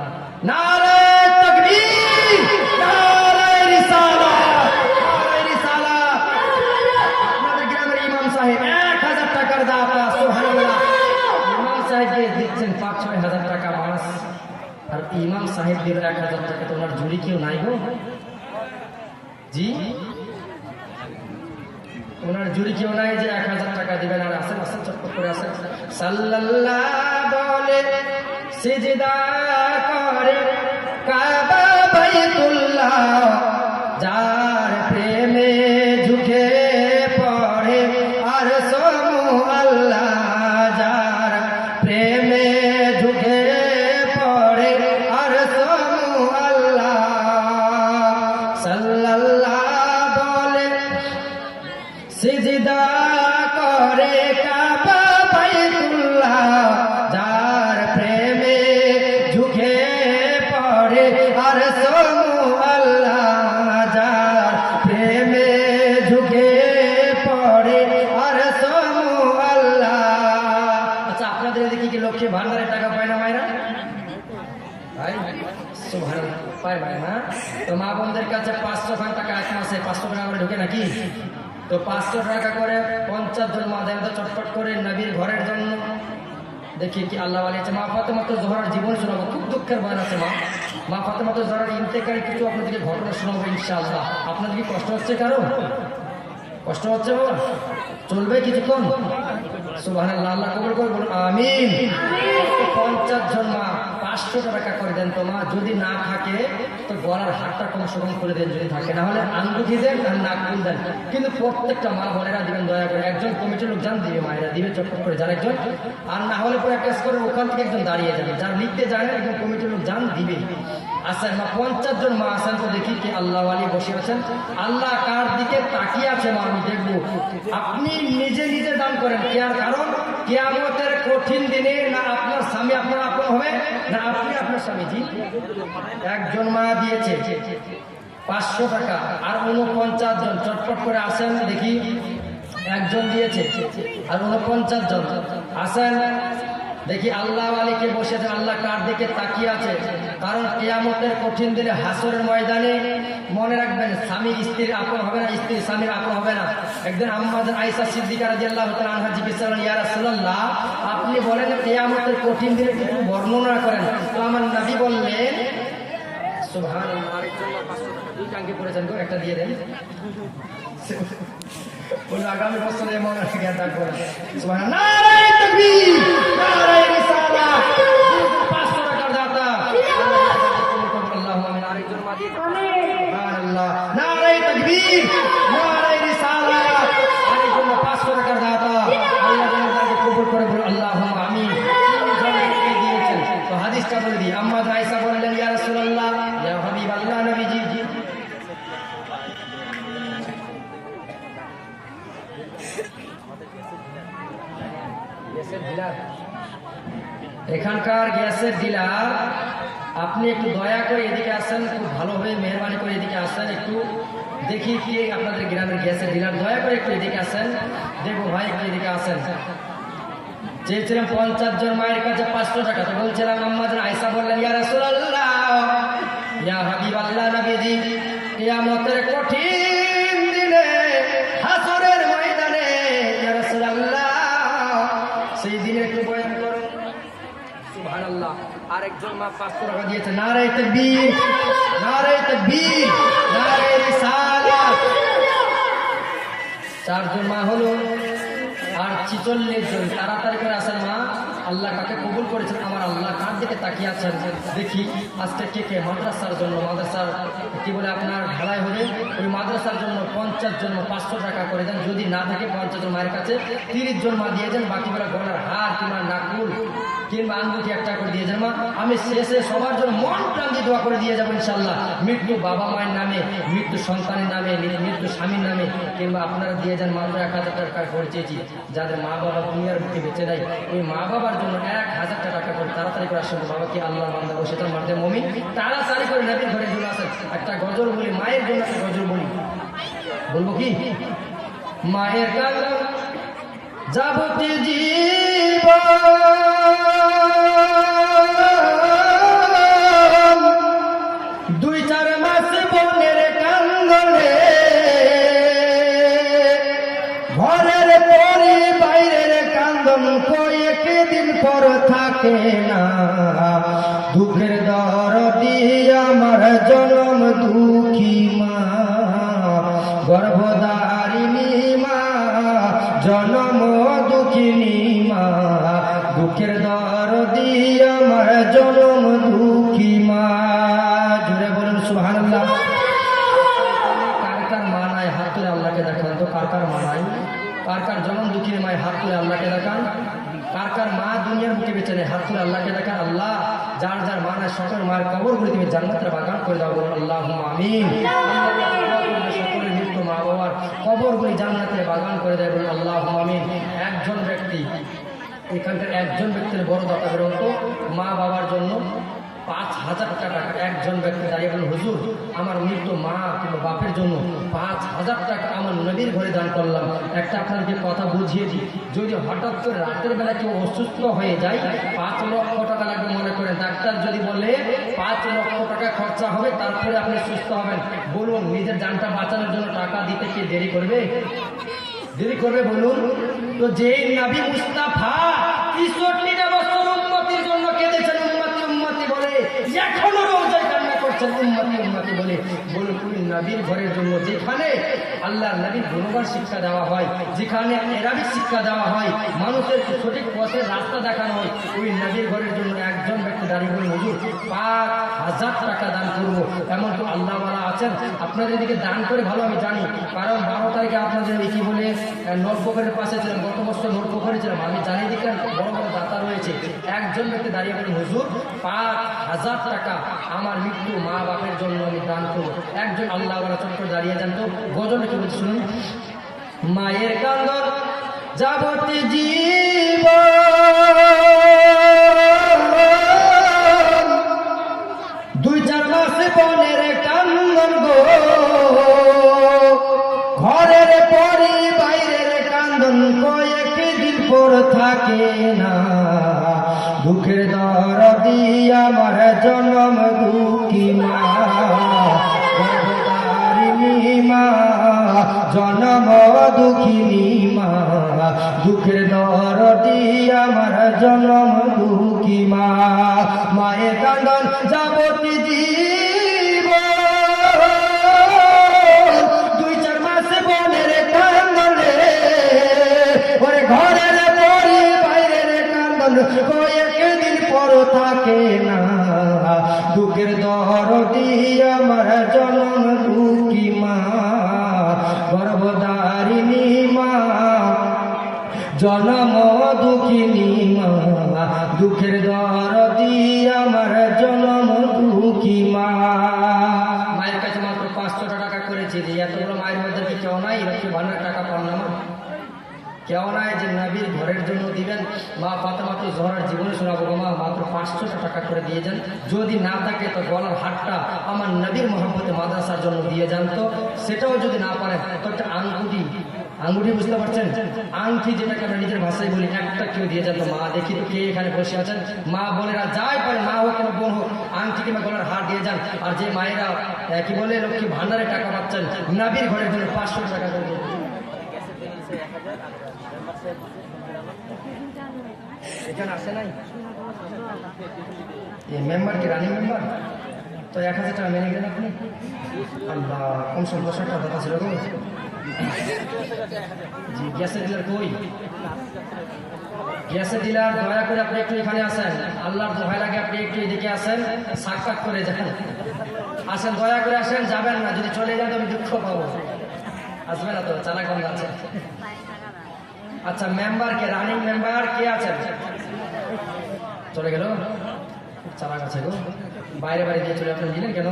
নারায়ে তাকবীর, নারায়ে রিসালাত, নারায়ে রিসালাত। আপনাদের গ্রামের ইমাম সাহেব 1000 টাকার দাতা। সুবহানাল্লাহ। ইমাম সাহেবকে দিচ্ছেন 5-6 হাজার টাকা মাস, আর ইমাম সাহেব দিল 1000 টাকা। তো ওনার জুড়ি কেউ নাই গো? জি, ওনার জুড়ি কেউ নাই যে 1000 টাকা দিবেন? আর আসেন আসেন, চটপট করে আসেন। সাল্লাল্লাহ বলে সিজদা করে কাবা বাইতুল্লাহ, যার প্রেমে ঝুঁকে পড়ে আর সমু আল্লাহ, যার প্রেমে ঝুঁকে পড়ে আর সমু আল্লাহ। সাল্লাল্লাহ বলে সিজদা করে কাবা বাইতুল্লাহ, যার প্রেমে ঝুঁকে পড়ে আর সমু আল্লাহ, যার প্রেমে ঝুঁকে পড়ে আর সমু আল্লাহ। আচ্ছা, আপনাদের এদিকে কি লক্ষ্মী ভান্ডারের টাকা পায় না মায়েরা? ভাই সুবহানাল্লাহ, পায় ভাই না? তো মা বোনদের কাছে 500 টাকা এক মাসে 500 টাকা করে ঢুকে নাকি? তো 500 টাকা করে 50 জন মা দেন তো চটপট করে নবীর ঘরের জন্য। দেখি কি আল্লাহ বলেছে। মা ফাতেমা জোহরার জীবন শোনাবো, খুব দুঃখের বয়ান আছে। মা ফাতেমা জোহরার ইন্তেকালে কিছু আপনাদেরকে ঘটনা শোনাবো ইনশাআল্লাহ। আপনাদের কি কষ্ট হচ্ছে? কারো কষ্ট হচ্ছে? বাবা চলবে কিছুক্ষণ। সুবহানাল্লাহ। আল্লাহ কবুল করে বলুন আমিন। 50 জন মা 500 টাকা করে দেন তো মা। যদি না থাকে তো গলার হাতটা কমসে কম করে দেন, যদি থাকে। না হলে আঙ্গুঠি দেন আর নাক ফুল দেন। কিন্তু প্রত্যেকটা মা বোনেরা দিবেন দয়া করে। একজন কমিটির লোক যান দিবে, মায়েরা দিবে চটপট করে যান একজন। আর না হলে পরে একটা করে ওখান থেকে একজন দাঁড়িয়ে যাবে, যার লিখতে যায় না একজন কমিটির লোক যান দিবে। আচ্ছা মা 50 জন মা আছেন তো দেখি কি আল্লাহ আলী বসে আছেন। আল্লাহ কার দিকে তাকিয়ে আছে মা আমি দেখবো। আপনি নিজে নিজে দান করেন। কারণ কিয়ামতের কঠিন দিনে না আপনার স্বামী আপনার আপন হবে, না আপনি আপনার স্বামী। জি, একজন মা দিয়েছে 500 টাকা আর 49 জন। চটপট করে আসেন দেখি। একজন দিয়েছে আর 49 জন আসেন দেখি আল্লাহ আলীকে বসেছেন, আল্লাহ কার দিকে তাকিয়ে আছে। কারণ কিয়ামতের কঠিন দিনে হাসরের ময়দানে মনে রাখবেন স্বামী স্ত্রীর আপন হবে না, স্ত্রী স্বামীর আপন হবে না। একদিন আম্মাজান আয়েশা সিদ্দিকা রাদিয়াল্লাহু তাআলা আনহা জিজ্ঞেস করলেন, ইয়া রাসূলুল্লাহ আপনি বলেন কিয়ামতের কঠিন দিনে একটু বর্ণনা করেন। তো আমার নবী বললেন সুবহানাল্লাহ, আরেকজন 500 টাকা দুই টাঙ্কি পড়েছেন গো, একটা দিয়ে দেন। বলে আগামী বছরে এমন জ্ঞান থাকবে না। সুবহানাল্লাহ, নারায়ে তাকবীর, নারায়ে রিসালাত, 500 টাকার দাতা আল্লাহুম্মা আমিন। আরেকজন মা দিয়ে সুবহানাল্লাহ, নারায়ে তাকবীর, নারায়ে রিসালাত, আরেকজন 500 টাকার দাতা আল্লাহ যেন তাকে কবুল করে বলে আল্লাহুম্মা আমিন। দিয়েছেন তো হাদিসটা বলে দিই। আম্মা আয়েশা বললেন, ইয়া রাসূলুল্লাহ, ইয়া হাবিবাল্লাহ, নবীজি এখানকার গ্যাসের ডিলার, আপনি একটু দয়া করে এদিকে আসেন, খুব ভালোভাবে মেহরবানি করে এদিকে আসেন, একটু দেখি কি আপনাদের গ্রামের গ্যাসের ডিলার, দয়া করে একটু এদিকে আসেন, দেখবো ভাই একটু এদিকে আসেন। চেয়েছিলাম 50 জন মায়ের কাছে 500 টাকা, তো বলছিলাম আম্মাজান আয়েশা বললেন, ইয়া রাসূলুল্লাহ, ইয়া হাবিবাল্লাহ, নবীজি কিয়ামতের কঠিন দিনে হাসরের ময়দানে ইয়া রাসূলুল্লাহ সেই দিনে একটু বয়ান করুন। সুবহানাল্লাহ, আরেকজন মা 500 টাকা দিয়েছে। নারায়ে তাকবীর, নারায়ে তাকবীর, নারায়ে রিসালাত। 4 জন মা হলো আর 46 জন। তাড়াতাড়ি করে আসেন মা, আল্লাহ কাকে কবুল করেছেন, আমার আল্লাহ কার দিকে তাকিয়ে আছেন দেখি। আজকে কে কে মাদ্রাসার জন্য, মাদ্রাসার কি বলে আপনার ঢালাই হবে, ওই মাদ্রাসার জন্য 50 জন 500 টাকা করে দেন। যদি না থাকে 50 জন মায়ের কাছে 30 জন মা দিয়ে যান, বাকি বেলা গলার হার কিংবা নাকুল কিংবা আঙ্গুঠি একটা করে দিয়ে যান মা। আমি শেষে সবার জন্য মন প্রাণ দিয়ে দোয়া করে দিয়ে যাবো ইনশাল্লাহ। মৃত্যু বাবা মায়ের নামে, মৃত্যু সন্তানের নামে, মৃত্যু স্বামীর নামে, কিংবা আপনারা দিয়ে যান মাত্র 1000 টাকা করে চেয়েছি। যাদের মা বাবা দুনিয়ার বুকে বেঁচে দেয়, ওই মা বাবার জন্য 1000 টাকা করে তাড়াতাড়ি করে আসেন। বাবা কি আল্লাহ বান্দা বসে তার মাঠে মমিন, তাড়াতাড়ি করে নবীর ঘরে চলে আসেন। একটা গজল বলি, মায়ের জন্য একটা গজল বলি, বলবো কি? মায়ের কান্না যাবতীয় জীবন 2-4 মাস বনের কান্দনে, ঘরের পরে বাইরের কান্দন কয়েকদিন পর থাকে না। দুঃখের দরদি আমার জনম দুঃখী মা, গর্ভধারিণী মা, জনম দুঃখিনী মা। দুঃখের দরদি আমার জনম দুঃখী মা। জুড়ে বলুন সুবহানাল্লাহ। কার কার মা নাই হাত তুলে আল্লাহকে দেখান তো, কার কার মা নাই, কার কার জনম দুঃখীর মায়ের হাত তুলে আল্লাহকে দেখান। কার কার মা দুনিয়ার বুকে বেঁচে নেই হাত তুলে আল্লাহকে দেখান। আল্লাহ যার যার মা নাই সকল মায়ের কবরগুলি তুমি জান্নাতের বাগান করে দাও, বলুন আল্লাহুম্মা আমিন। সকলের মৃত্যু মা বাবার কবরগুলি জান্নাতের বাগান করে দেয়, বলুন আল্লাহুম্মা আমিন। একজন ব্যক্তি, এখানকার একজন ব্যক্তির বড় দরকার বেরোত মা বাবার জন্য 5000 টাকা। একজন ব্যক্তি দাঁড়িয়ে বলেন, হুজুর আমার মৃত্যু মা কিংবা বাপের জন্য 5000 টাকা আমার নবীর ঘরে দান করলাম। একটা আপনাদেরকে কথা বুঝিয়ে দিই, যদি হঠাৎ করে রাতের বেলা কেউ অসুস্থ হয়ে যায় 5 লক্ষ টাকা লাগবে মনে করেন, ডাক্তার যদি বলে 5 লক্ষ টাকা খরচা হবে তারপরে আপনি সুস্থ হবেন, বলুন নিজের জানটা বাঁচানোর জন্য টাকা দিতে কি দেরি করবে? দেরি করবে বলুন? তো যেই নবী মুস্তাফা 63টা বছর উম্মতির জন্য কেঁদেছেন, উম্মতি উম্মতি বলে, এখনো রোজায় কান্না করছেন উম্মতি উম্মতি বলে, বলুন ওই নবীর ঘরের জন্য যেখানে আল্লাহর নবীর গুণগান শিক্ষা দেওয়া হয়, যেখানে এরাবিক শিক্ষা দেওয়া হয়, মানুষের সঠিক পথের রাস্তা দেখানো হয়, ওই নবীর ঘরের জন্য একজন ব্যক্তি দাঁড়িয়ে বলেন, হুজুর 5000 টাকা দান করবো। এমন তো আল্লাহওয়ালা আছেন, আপনাদের দিকে দান করে ভালো আমি জানি, কারণ 12 তারিখে আপনাদের কি বলে নলপুকুরের পাশে ছিলাম, গত বছর নলপুকুরে ছিলাম, আমি জানি দিকে বড় বড় দাতা রয়েছে। একজন ব্যক্তি দাঁড়িয়ে বলেন, হুজুর 5000 টাকা আমার মৃত্যু মা বাপের জন্য আমি দান করবো। একজন আল্লাহওয়ালা চট করে দাঁড়িয়ে যান তো, গজলটা কি বলছে শুনুন। মায়ের কান্দন যাবতীয় জীবন 2-4 মাস বনের কান্দন গো, ঘরের পরি বাইরের থাকে না, দুঃখের দরদি আমার জনম দুঃখী মা, গর্ভধারিণী মা, জনম দুঃখিনী মা, দুঃখের দরদি আমার জনম দুঃখী মা। মায়ের কান্দন যাবতী জীবন, 2-4 মাস বোনের কান্দন রে, ওরে ঘরের পরি বাইরের কান্দন কয়েকদিন পর থাকে না, দুঃখের দরদি আমার জনম দুঃখী মা, গর্ভধারিণী মা, জনম দুঃখিনী মা, দুঃখের দরদি আমার জনম দুঃখী মা। মায়ের কাছে মাত্র 500 টাকা করেছি যে এতগুলো মায়ের মধ্যে কি কেউ নাই লক্ষ্মী ভান্ডার টাকা পান না? কেউ নাই যে নবীর ঘরের জন্য দিবেন? মা ফাতেমা তো জোহরার জীবনে শোনাবো গো মা, মাত্র 500 টাকা করে দিয়ে যান। যদি না থাকে তো গলার হাটটা আমার নবীর মহব্বতে মাদ্রাসার জন্য দিয়ে যান। তো সেটাও যদি না পারেন তো একটা আঙ্গুঠি বুঝতে পারছেন, আংটি যেটাকে আমরা নিজের ভাষায় বলি, একটা কেউ দিয়ে যান তো মা। দেখি তো কে এখানে বসে আছেন মা বোনেরা, যাই পারে মা হোক কিংবা বোন হোক, আংটি কিংবা গলার হার দিয়ে যান। আর যে মায়েরা কি বলে লক্ষ্মী ভান্ডারে টাকা পাচ্ছেন, নবীর ঘরের জন্য 500 টাকা করে দিয়ে এখানে আসে নাই মেম্বার কি রানিং মেম্বার? তো 1000 টাকা মেনে গেলেন আপনি। আল্লাহ, কম সম 10 টাকা দাদা ছিল গো। জি, গ্যাসের ডিলার কই? গ্যাসের ডিলার দয়া করে আপনি একটু এখানে আসেন, আল্লাহর দোহাই লাগে আপনি একটু এদিকে আসেন, সাক্ষাৎ করে যান। আসেন, দয়া করে আসেন, যাবেন না। যদি চলে যান তো আমি দুঃখ পাবো। আসবে না তো, চালাকন্দ আছে। আচ্ছা, মেম্বার কে? রানিং মেম্বার কে আছেন? চলে গেল, চালাক আছে গো। বাইরে বাইরে দিয়ে চলে আপনি দিলেন কেন?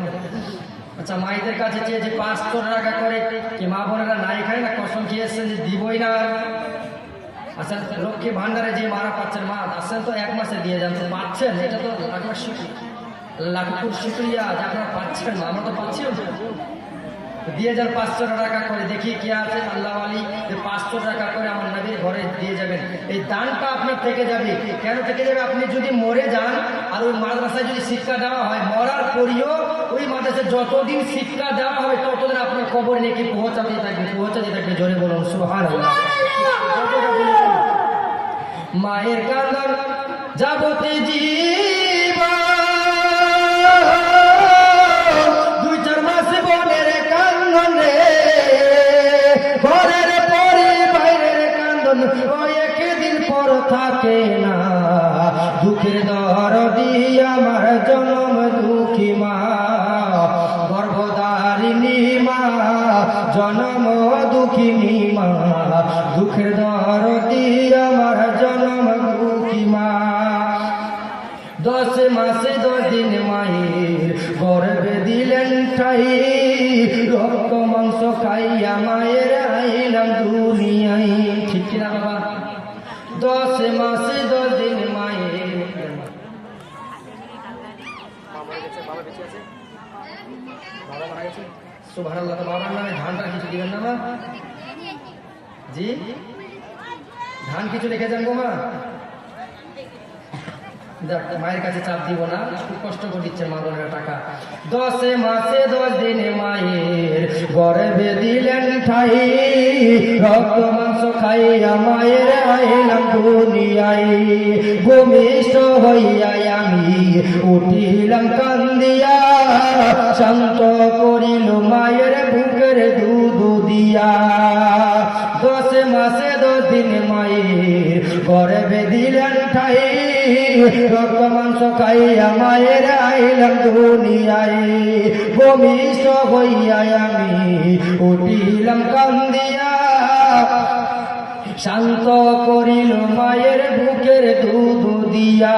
আচ্ছা, মায়েদের কাছে চেয়ে যে 500 টাকা করে কি মা বোনেরা নাই খায় না? কসম খেয়ে এসছেন যে দিবই না। আচ্ছা, লক্ষ্মী ভান্ডারে যে মারা পাচ্ছেন মা, আসছেন তো 1 মাসে দিয়ে যান। তো পাচ্ছেন, এটা তো লাখুর শুক্রিয়া যে আপনারা পাচ্ছেন, আমরা তো পাচ্ছি। দিয়ে যান 500 টাকা করে। দেখি কে আছে আল্লাহ আলী, 500 টাকা করে আমার নবীর ঘরে দিয়ে যাবেন। এই দানটা আপনার থেকে যাবে। কেন থেকে যাবে? আপনি যদি মরে যান আর ওই মাদ্রাসায় যদি শিক্ষা দেওয়া হয়, মরার পরেও ওই মাদ্রাসায় যতদিন শিক্ষা দেওয়া হবে ততদিন আপনার কবর নেকি পৌঁছাতে থাকবে। জোরে বলুন সুবহানাল্লাহ। মায়ের কান্দার যাবতে জীবন, 2-4 মাস বোনের কান্দন রে, ঘরের পরে বাইরের কান্দন কয়েকদিন পর থাকে না, দুঃখের দরদি আমার জনম দুঃখী মা, গর্ভধারিণী মা, জনম দুঃখিনী মা, দুঃখের দরদি আমার জনম দুঃখী মা। 10 মাসে 10 দিন মায়ের গর্ভে দিলেন ঠাই, রক্ত মাংস খাইয়া মায়ের আইলাম দুনিয়ায়। ঠিক কিনা বাবা? 10 মাসে 10 দিন মায়ের সুবহানাল্লাহ। তো বাবার নামে ধানটা কিছু দিবেন না মা? জি, ধান কিছু রেখে যান গো মা। দেখ, মায়ের কাছে চাপ দিব না, খুব কষ্ট করে দিচ্ছে মা বোনেরা টাকা। 10 মাসে 10 দিনে মায়ের গর্ভে দিলেন ঠাই, রক্ত মাংস খাইয়া মায়ের আইলাম দুনিয়ায়। ভূমিষ্ঠ হইয়া আমি উঠিলাম কান্দিয়া, শান্ত করিল মায়ের বুকের দুধ দিয়া। 10 মাসে 10 দিন মায়ের গর্ভে দিলেন ঠাই, রক্ত মাংস খাইয়া মায়ের আইলাম দুনিয়ায়। ভূমিষ্ঠ হইয়া আমি উঠিলাম কান্দিয়া, শান্ত করিল মায়ের বুকের দুধ দিয়া।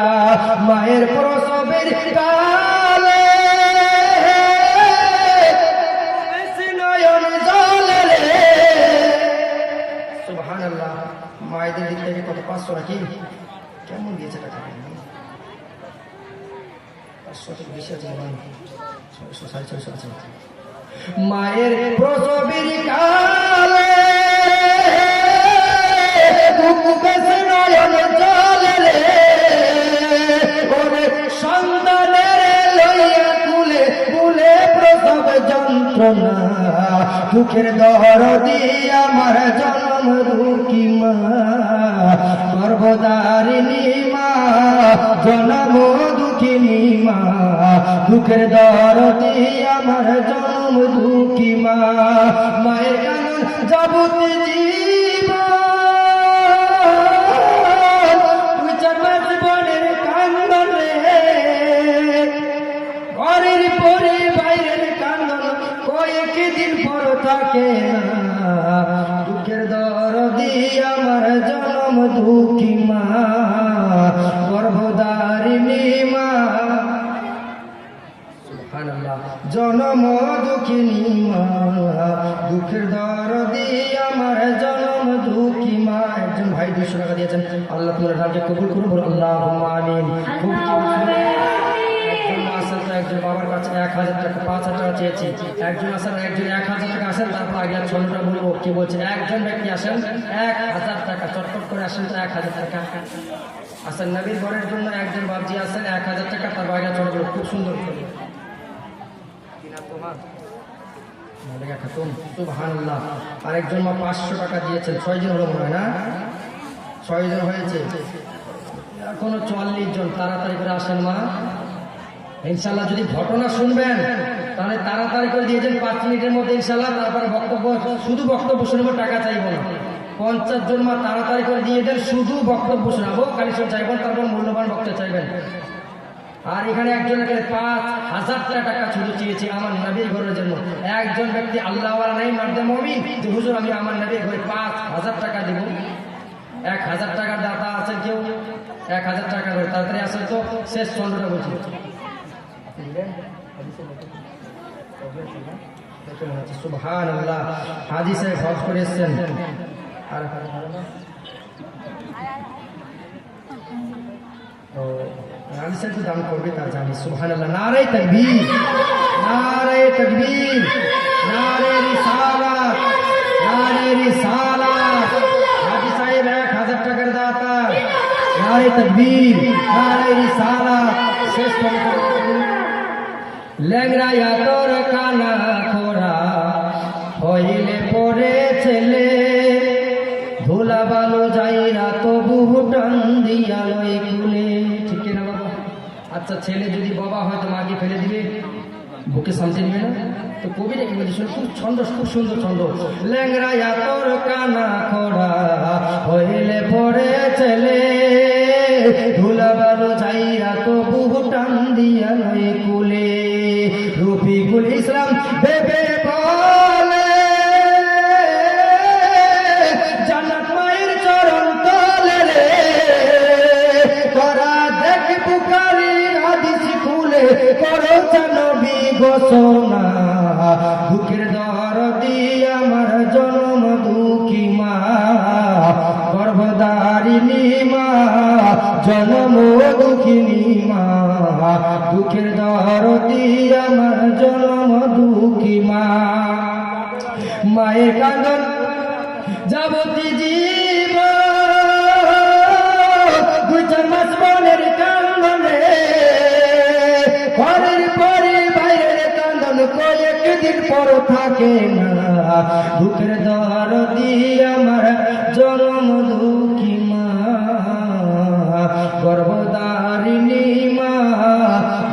মায়ের প্রসবের কালে নয়ন জলে রে। সুবহানাল্লাহ। মায়েদের দিক থেকে কত? 500 নাকি? কেমন দিয়েছে টাকা? 500 থেকে বেশি আছে মনে হয়, 650 আছে। মায়ের প্রসবের কালে নয়ন দুঃখের দরদি আমার জনম দুঃখী মা, গর্ভধারিণী মা, জনম দুঃখিনী মা, দুঃখের দরদি আমার জনম দুঃখী মা। মায়ের কানন যাবতি জীবনের কান্দন রে, ঘরের পরে বাইরের কান্দন কয়েকদিন পর থাকে না। দুঃখের দরদি আমার জনম দুঃখী মা, গর্ভধারিণী মা, জনম দুঃখিনী মা, দুঃখের দরদি আমার জনম দুঃখী মা। একজন ভাই 200 টাকা দিয়েছেন, আল্লাহ তোমার নামকে কবুল করুন, বলুন আল্লাহুম্মা আমিন। খুব একজন বাবার কাছে 1000 টাকা 5000 টাকা চেয়েছি, একজন আসেন, একজন 1000 টাকা আসেন, তারপর আগে ছন্নটা বলবো কি বলছে। একজন ব্যক্তি আসেন 1000 টাকা, চটপট করে আসেন তো 1000 টাকা আসেন। নবীর ঘরের জন্য একজন বাবজি আসেন 1000 টাকা, তার আগে ছোট বলবো খুব সুন্দর করে। সুবহানাল্লাহ। আরেকজন মা 500 টাকা দিয়েছেন, 6 জন হলো মনে হয় না, 6 জন হয়েছে, এখনো 44 জন। তাড়াতাড়ি করে আসেন মা, ইনশাল্লাহ। যদি ঘটনা শুনবেন তাহলে তাড়াতাড়ি করে দিয়েছেন 5 মিনিটের মধ্যে ইনশাল্লাহ। তারপরে বক্তব্য, শুধু বক্তব্য শুনবো, টাকা চাইব না। 50 জন মা তাড়াতাড়ি করে দিয়ে দেন, শুধু বক্তব্য শোনাবো, কালেকশন চাইবেন, তারপর মূল্যবান বক্তব্য চাইবেন। আর এখানে একজনের 5000 টাকা শুধু চেয়েছি আমার নবীর ঘরের জন্য। একজন ব্যক্তি আল্লাহওয়ালা নাই, মার্দে মুমিন, যে হুজুর আমি আমার নবীর ঘরে 5000 টাকা দেব। 1000 টাকার দাতা আছেন কেউ? 1000 টাকা করে তাড়াতাড়ি আসেন তো, শেষ চন্দ্রটা বলছি। সুবহানাল্লাহ, হাজি সাহেব হজ করে এসছেন। আর হাজি সাহেব দান করবে তা জানি। সুবহানাল্লাহ, নারে তাকবীর, নারে তাকবীর, নারে রিসালাত, নারে রিসালাত। হাজি সাহেব 1000 টাকার দাতা, নারে তাকবীর, নারে রিসালাত। শেষ করে ল্যাংড়াইয়া তোর কানা খোরা হইলে পরে ছেলে, ধুলা বালো যাইরা তবু টান দিয়া লই কুলে। ঠিক না বাবা? আচ্ছা, ছেলে যদি বাবা হয়তো মাকে ফেলে দিবে, বুকে সামনে নিবে না? তো কবি নাকি বলছে, খুব ছন্দ, খুব সুন্দর ছন্দ। ল্যাংড়াইয়া তোর কানা খোরা হইলে পরে ছেলে, ধুলা বালো যাইরা তবু টান দিয়া লই কুলে। রফিকুল ইসলাম বেবে বলে, জান্নাত মায়ের চরণ তলে রে, করা দেখ বুখারী হাদিস খুলে, করো নবী ঘোষণা। দুঃখের দরদি আমার জনম দুঃখী মা, গর্ভধারিণী মা, জনম দুঃখিনী মা, দুঃখের দরদি আমার জনম দুঃখী মা। মায়ের কান্দন যাবতি জীব, 2-4 মাস বনের কান্দনে, ঘরের পরে বাইরের কান্দন কয়েকদিন পর থাকে না। দুঃখের দরদি আমার জনম দুঃখী মা, গর্ভধারিণী মা,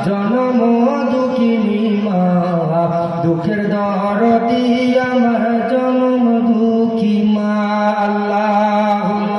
জনম দুঃখিনী মা, দুঃখের দরদি আমার জনম দুঃখী মা। আল্লাহুম্মা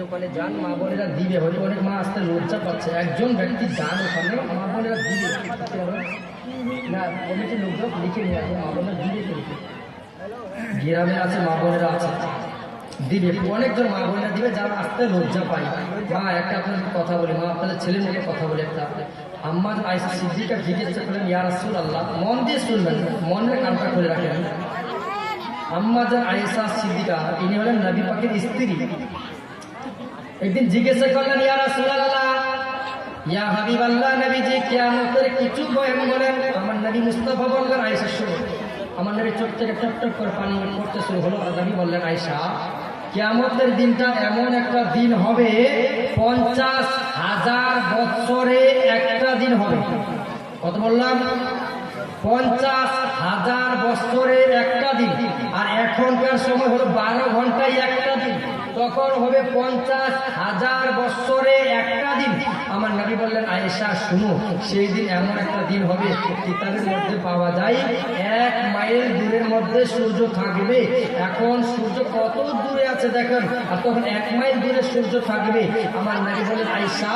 ওখানে যান, মা বোনেরা দিবে। হয়তো অনেক মা আসতে লজ্জা পাচ্ছে, একজন ব্যক্তি যান ওখানে, মা বোনেরা দিবে না, কমিটির লোকজন লিখে নিয়ে আসবে, মা বোনেরা দিবে। গ্রামে আছে মা বোনেরা আছে, দিবে। অনেকজন মা বোনেরা দিবে যারা আসতে লজ্জা পায়। মা একটা আপনাদের কথা বলি, মা আপনাদের ছেলে মেয়েকে কথা বলি একটা। আম্মা আয়েশা সিদ্দিকা জিজ্ঞেস করলেন, ইয়া রাসূলুল্লাহ, মন দিয়ে শুনবেন, মনের কানটা খুলে রাখেন। আম্মা আয়েশা সিদ্দিকা, ইনি হলেন নবী পাকের স্ত্রী। একদিন জিজ্ঞাসা করলেন, ইয়া রাসূলুল্লাহ, ইয়া হাবিবাল্লাহ নবীজি কিয়ামতের কিছু বয়ান বলেন। আমার নবী মুস্তাফা বললেন আয়েশা শুনো। আমার নবী চোখ থেকে টপ টপ করে পানি পড়তে শুরু হলো। আর নবী বললেন আয়েশা কিয়ামতের দিনটা এমন একটা দিন হবে 50,000 বছরে একটা দিন হবে। কত বললাম? 50,000 বছরে একটা দিন। আর এখনকার সময় হলো 12 ঘন্টায় একটা দিন, তখন হবে 50,000 বছরে একটা দিন। আমার নবী বললেন আয়েশা শুনো, সেই দিন এমন একটা দিন হবে কিতাবের মধ্যে পাওয়া যায় 1 মাইল দূরের মধ্যে সূর্য থাকবে। এখন সূর্য কত দূরে আছে দেখেন, আর তখন 1 মাইল দূরে সূর্য থাকবে। আমার নবী বললেন আয়েশা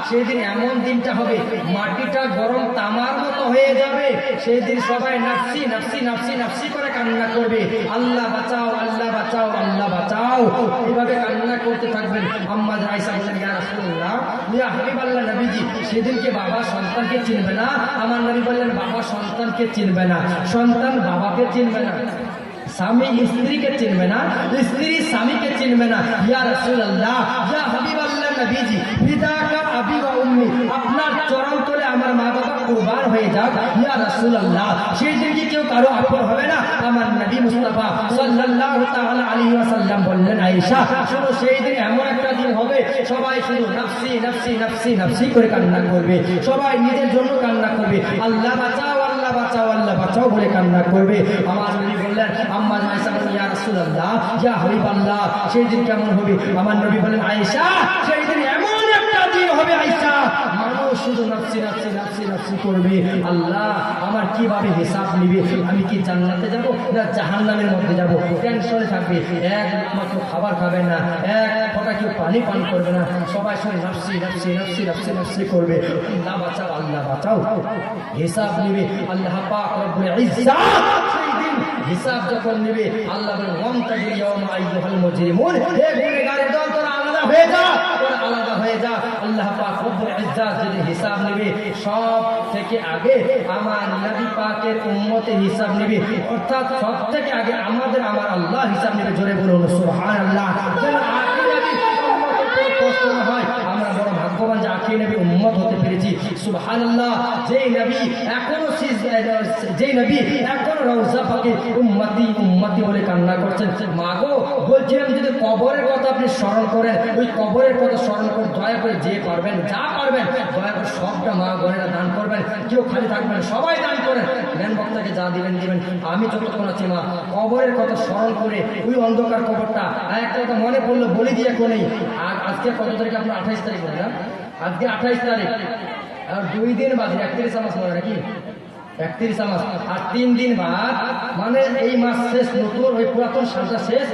সেই দিন এমন দিনটা হবে মাটিটা গরম তামার মতো হয়ে যাবে। সেই দিন সবাই নাফসি নাফসি নাফসি নাফসি করে কান্না করবে, আল্লাহ বাঁচাও আল্লাহ বাঁচাও আল্লাহ বাঁচাও, এইভাবে কান্না করতে থাকবেন। আম্মা আয়েশা বলেন ইয়া রাসূলুল্লাহ ইয়া হাবিবাল্লাহ নবীজি সেদিনকে বাবা সন্তানকে চিনবে না? আমার নবী বললেন বাবা সন্তানকে চিনবে না, সন্তান বাবাকে চিনবে না, স্বামী স্ত্রীকে চিনবে না, স্ত্রী স্বামীকে চিনবে না। ইয়া রাসূলুল্লাহ ইয়া হাবিবাল্লাহ নবীজি ফিদাকা আবি ওয়া উম্মি, আপনার চরণ তলে আমার মা বাবা কুরবান হয়ে যাক। ইয়া রাসূলুল্লাহ সেই দিন কি কেউ কারো আপন হবে না? আমার নবী মুস্তাফা সাল্লাল্লাহু তাআলা আলাইহি ওয়াসাল্লাম বললেন আয়েশা শুনো সেই দিন এমন একটা দিন হবে সবাই শুধু নাফসি নাফসি নাফসি নাফসি করে কান্না করবে, সবাই নিজের জন্য কান্না করবে, আল্লাহ বাঁচাও আল্লাহ বাঁচাও আল্লাহ বাঁচাও বলে কান্না করবে। আমার নবী বললেন আম্মা আয়েশা বলেন ইয়া রাসূলুল্লাহ ইয়া হাবিবাল্লাহ সেই দিন কেমন হবে? আমার নবী বলেন আয়েশা সেই দিন এমন একটা দিন হবে আয়েশা মানুষ শুধু নাফসি নাফসি নাফসি নাফসি করবে, আল্লাহ আমার কিভাবে হিসাব নিবে, আমি কি জান্নাতে যাব না জাহান্নামের মধ্যে যাব, টেনশনে থাকবে, একমাত্র খাবার খাবে না, এক ফোঁটা কেউ পানি পান করবে না, সবাই শুধু নাফসি নাফসি নাফসি নাফসি নাফসি করবে, আল্লাহ বাঁচাও আল্লাহ বাঁচাও। হিসাব নিবে আল্লাহ পাক রব্বুল ইজ্জাত সেই দিন হিসাব যখন নিবে আল্লাহ বলেন ওয়ামতাজিল ইয়াওমা আইয়ুহাল মুজরিমুন, হে গুনাহগারের দল তোরা আলাদা হয়ে যা, তোরা আলাদা হয়ে যা। আল্লাহ পাক রব্বুল ইজ্জাত যদি হিসাব নেবে সব থেকে আগে আমার নবী পাকের উম্মতের হিসাব নেবে, অর্থাৎ সব থেকে আগে আমাদের আমার আল্লাহ হিসাব নেবে। জোরে বলুন সুবহানাল্লাহ। যেন আখির নবী উম্মতের কষ্ট না হয়, আমরা বড় ভাগ্যবান যে আখির নবী উম্মত হতে পেরেছি। সুবহানাল্লাহ। যেই নবী এখনো রওজা পাকে উম্মতি উম্মতি বলে কান্না করছেন। মাগো বলছিলাম যদি কবরের কথা আপনি স্মরণ করেন, ওই কবরের কথা স্মরণ করে দয়া করে যে পারবেন যা পারবেন দয়া করে সবটা মা বোনেরা দান করবেন, কেউ খালি থাকবেন, সবাই দান করেন। জ্ঞান বক্তাকে যা দিবেন দিবেন। আমি যতক্ষণ আছি মা কবরের কথা স্মরণ করে ওই অন্ধকার কবরটা একটা কথা মনে পড়লো বলে দিয়ে কোনেই। আর আজকে কত তারিখ? আপনার 28 তারিখ বলে না? আজকে 28 তারিখ, আর 2 দিন বাদে 31 মাস মনে নাকি 31 মাস, আর 3 দিন বাদ মানে এই মাস শেষ, নতুন ওই পুরাতন সালটা শেষ,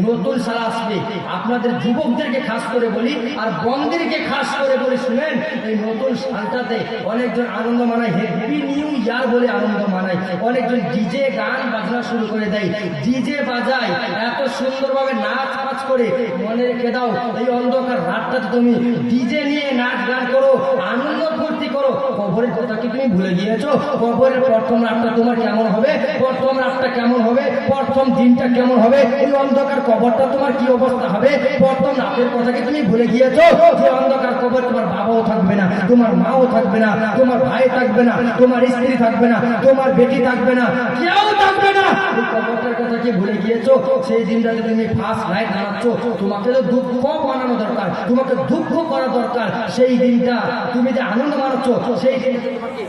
নতুন সাল আসবে। আপনাদের যুবকদেরকে খাস করে বলি আর বন্ধুদেরকে খাস করে বলি শুনেন, এই নতুন সালটাতে অনেকজন আনন্দ মানায়, হ্যাপি নিউ ইয়ার বলে আনন্দ মানায়, অনেকজন ডিজে গান বাজনা শুরু করে দেয়, ডিজে বাজায়, এত সুন্দরভাবে নাচ পাচ করে। মনে রেখে দাও এই অন্ধকার রাতটাতে তুমি ডিজে নিয়ে নাচ গান করো, আনন্দ ফুর্তি করো, কবরের কথা কি তুমি ভুলে গিয়েছো? কবরের প্রথম রাতটা তোমার কেমন হবে, প্রথম রাতটা কেমন হবে, প্রথম দিনটা কেমন হবে, এই অন্ধকার কবরটা তোমার কি অবস্থা হবে, প্রথম রাতের কথা কি তুমি ভুলে গিয়েছো? যে অন্ধকার কবর তোমার বাবাও থাকবে না, তোমার মাও থাকবে না, তোমার ভাই থাকবে না, তোমার স্ত্রী থাকবে না, তোমার বেটি থাকবে না, কেউ থাকবে না। এই কবরটার কথা কি ভুলে গিয়েছো? সেই দিনটাতে তুমি ফার্স্ট নাইট দাঁড়াচ্ছ, তোমাকে তো দুঃখ বানানো দরকার, তোমাকে দুঃখ করা দরকার। সেই দিনটা তুমি যে আনন্দ মানাচ্ছ সেই দিনটা তোমাকে